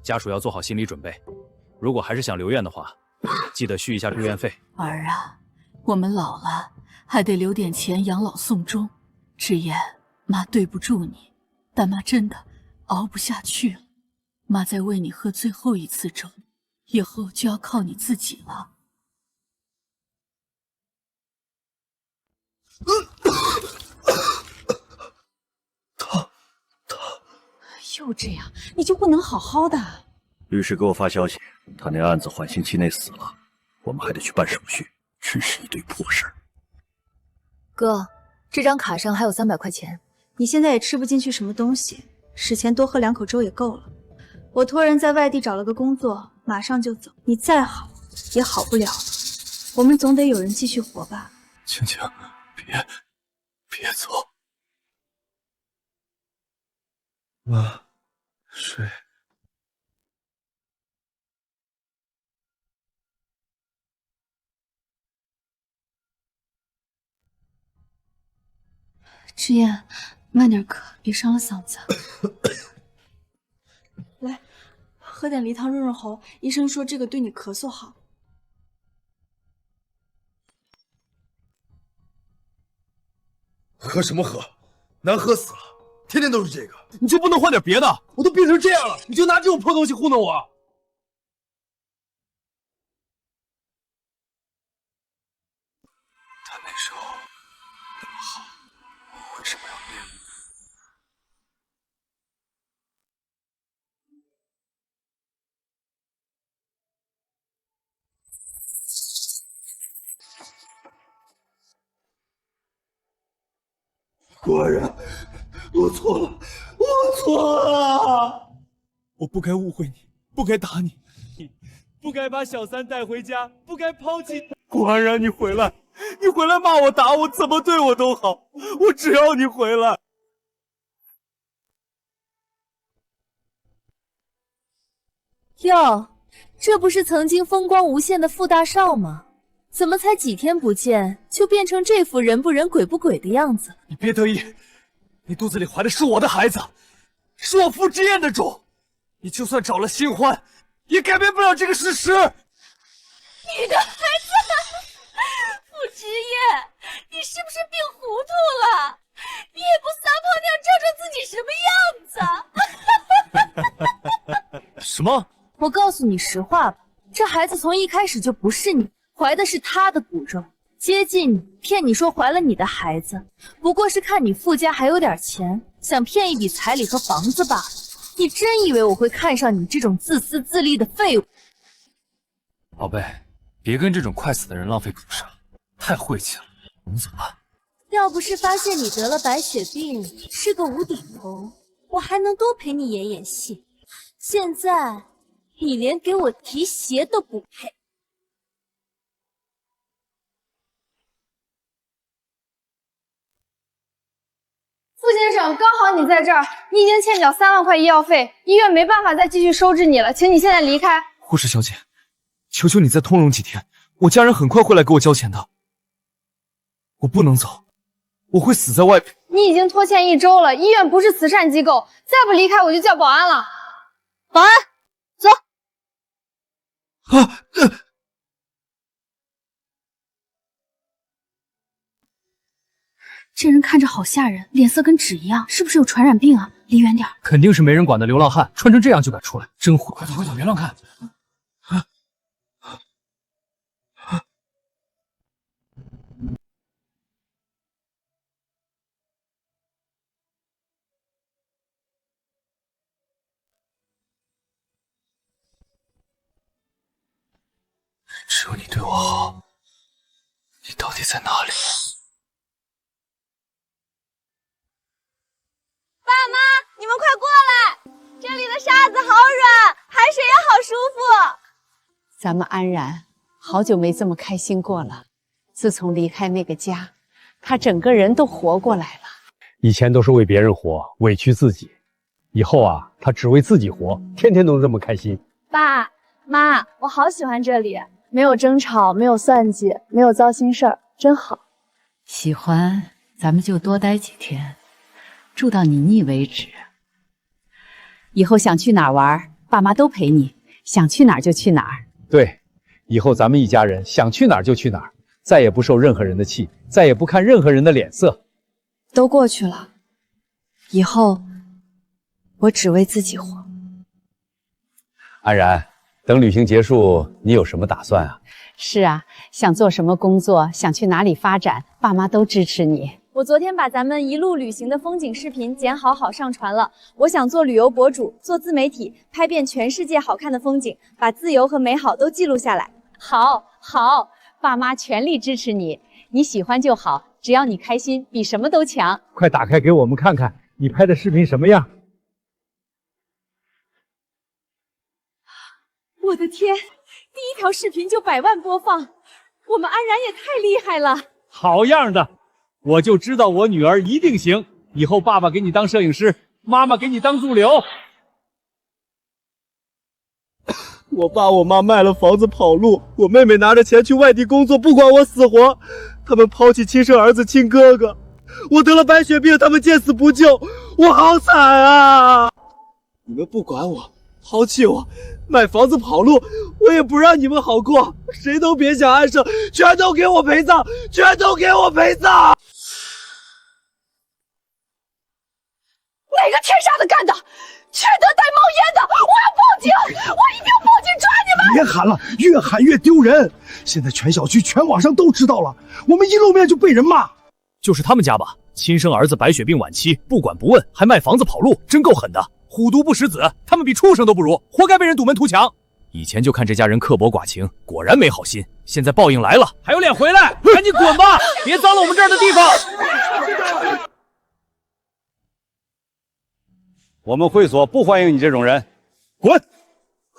家属要做好心理准备。如果还是想留院的话，记得续一下住院费。儿啊，我们老了，还得留点钱养老送终。纸燕，妈对不住你，但妈真的熬不下去了。妈再喂你喝最后一次粥，以后就要靠你自己了。又这样，你就不能好好的？律师给我发消息，他那案子缓刑期内死了，我们还得去办手续，真是一堆破事儿。哥，这张卡上还有300块钱，你现在也吃不进去什么东西，史前多喝2口粥也够了。我托人在外地找了个工作，马上就走。你再好也好不了了，我们总得有人继续活吧。晴晴，别走。妈，睡。纸燕，慢点咳，别伤了嗓子。来，喝点梨汤润润喉，医生说这个对你咳嗽好。喝什么喝？难喝死了！天天都是这个，你就不能换点别的？我都病成这样了，你就拿这种破东西糊弄我？他那时候那么好，我为什么要变？顾安然，我错了，我错了！我不该误会你，不该打你，不该把小三带回家，不该抛弃他。顾安然，你回来，你回来骂我打我，怎么对我都好，我只要你回来。哟，这不是曾经风光无限的傅大少吗？怎么才几天不见，就变成这副人不人鬼不鬼的样子？你别得意，你肚子里怀的是我的孩子，是我傅之燕的种。你就算找了新欢，也改变不了这个事实。你的孩子，傅之燕，你是不是病糊涂了？你也不撒泡尿，照照自己什么样子？什么？我告诉你实话吧，这孩子从一开始就不是你。怀的是他的骨肉，接近你，骗你说怀了你的孩子，不过是看你傅家还有点钱，想骗一笔彩礼和房子罢了。你真以为我会看上你这种自私自利的废物？宝贝，别跟这种快死的人浪费苦舌，太晦气了。我们走吧。要不是发现你得了白血病，是个无底洞，我还能多陪你演演戏。现在你连给我提鞋都不配。傅先生，刚好你在这儿，你已经欠缴3万块医药费，医院没办法再继续收治你了，请你现在离开。护士小姐，求求你再通融几天，我家人很快会来给我交钱的。我不能走，我会死在外面。你已经拖欠1周了，医院不是慈善机构，再不离开我就叫保安了。保安，走。这人看着好吓人，脸色跟纸一样，是不是有传染病啊？离远点。肯定是没人管的流浪汉，穿成这样就敢出来，真火！快走快走，别乱看。说你对我好，你到底在哪里？爸妈，你们快过来！这里的沙子好软，海水也好舒服。咱们安然好久没这么开心过了。自从离开那个家，他整个人都活过来了。以前都是为别人活，委屈自己，以后啊，他只为自己活，天天都这么开心。爸妈，我好喜欢这里，没有争吵，没有算计，没有糟心事儿，真好。喜欢，咱们就多待几天，住到你腻为止。以后想去哪儿玩，爸妈都陪你，想去哪儿就去哪儿。对，以后咱们一家人想去哪儿就去哪儿，再也不受任何人的气，再也不看任何人的脸色。都过去了，以后我只为自己活。安然，等旅行结束，你有什么打算啊？是啊，想做什么工作，想去哪里发展，爸妈都支持你。我昨天把咱们一路旅行的风景视频剪好上传了。我想做旅游博主，做自媒体，拍遍全世界好看的风景，把自由和美好都记录下来。好，爸妈全力支持你，你喜欢就好，只要你开心，比什么都强。快打开给我们看看，你拍的视频什么样？我的天，第一条视频就100万播放，我们安然也太厉害了！好样的，我就知道我女儿一定行。以后爸爸给你当摄影师，妈妈给你当助理。我爸我妈卖了房子跑路，我妹妹拿着钱去外地工作，不管我死活。他们抛弃亲生儿子亲哥哥，我得了白血病，他们见死不救，我好惨啊！你们不管我，抛弃我，卖房子跑路，我也不让你们好过，谁都别想安生，全都给我陪葬，全都给我陪葬！哪个天杀的干的？缺德带冒烟的！我要报警！我一定报警抓你们！别喊了，越喊越丢人。现在全小区、全网上都知道了，我们一露面就被人骂。就是他们家吧？亲生儿子白血病晚期，不管不问，还卖房子跑路，真够狠的！虎毒不食子，他们比畜生都不如，活该被人堵门屠墙。以前就看这家人刻薄寡情，果然没好心。现在报应来了，还有脸回来？赶紧滚吧，别脏了我们这儿的地方！我们会所不欢迎你这种人，滚！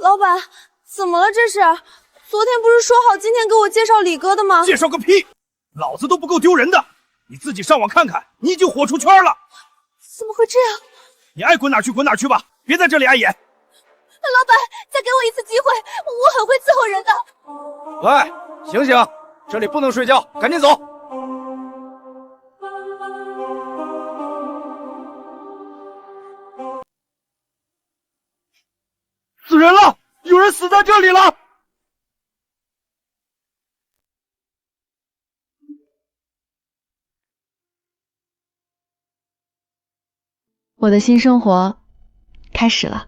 老板，怎么了这是？昨天不是说好今天给我介绍李哥的吗？介绍个屁！老子都不够丢人的，你自己上网看看，你已经火出圈了。怎么会这样？你爱滚哪去滚哪去吧，别在这里碍眼。老板，再给我一次机会，我很会伺候人的。喂，醒醒，这里不能睡觉，赶紧走。死人了！有人死在这里了！我的新生活开始了。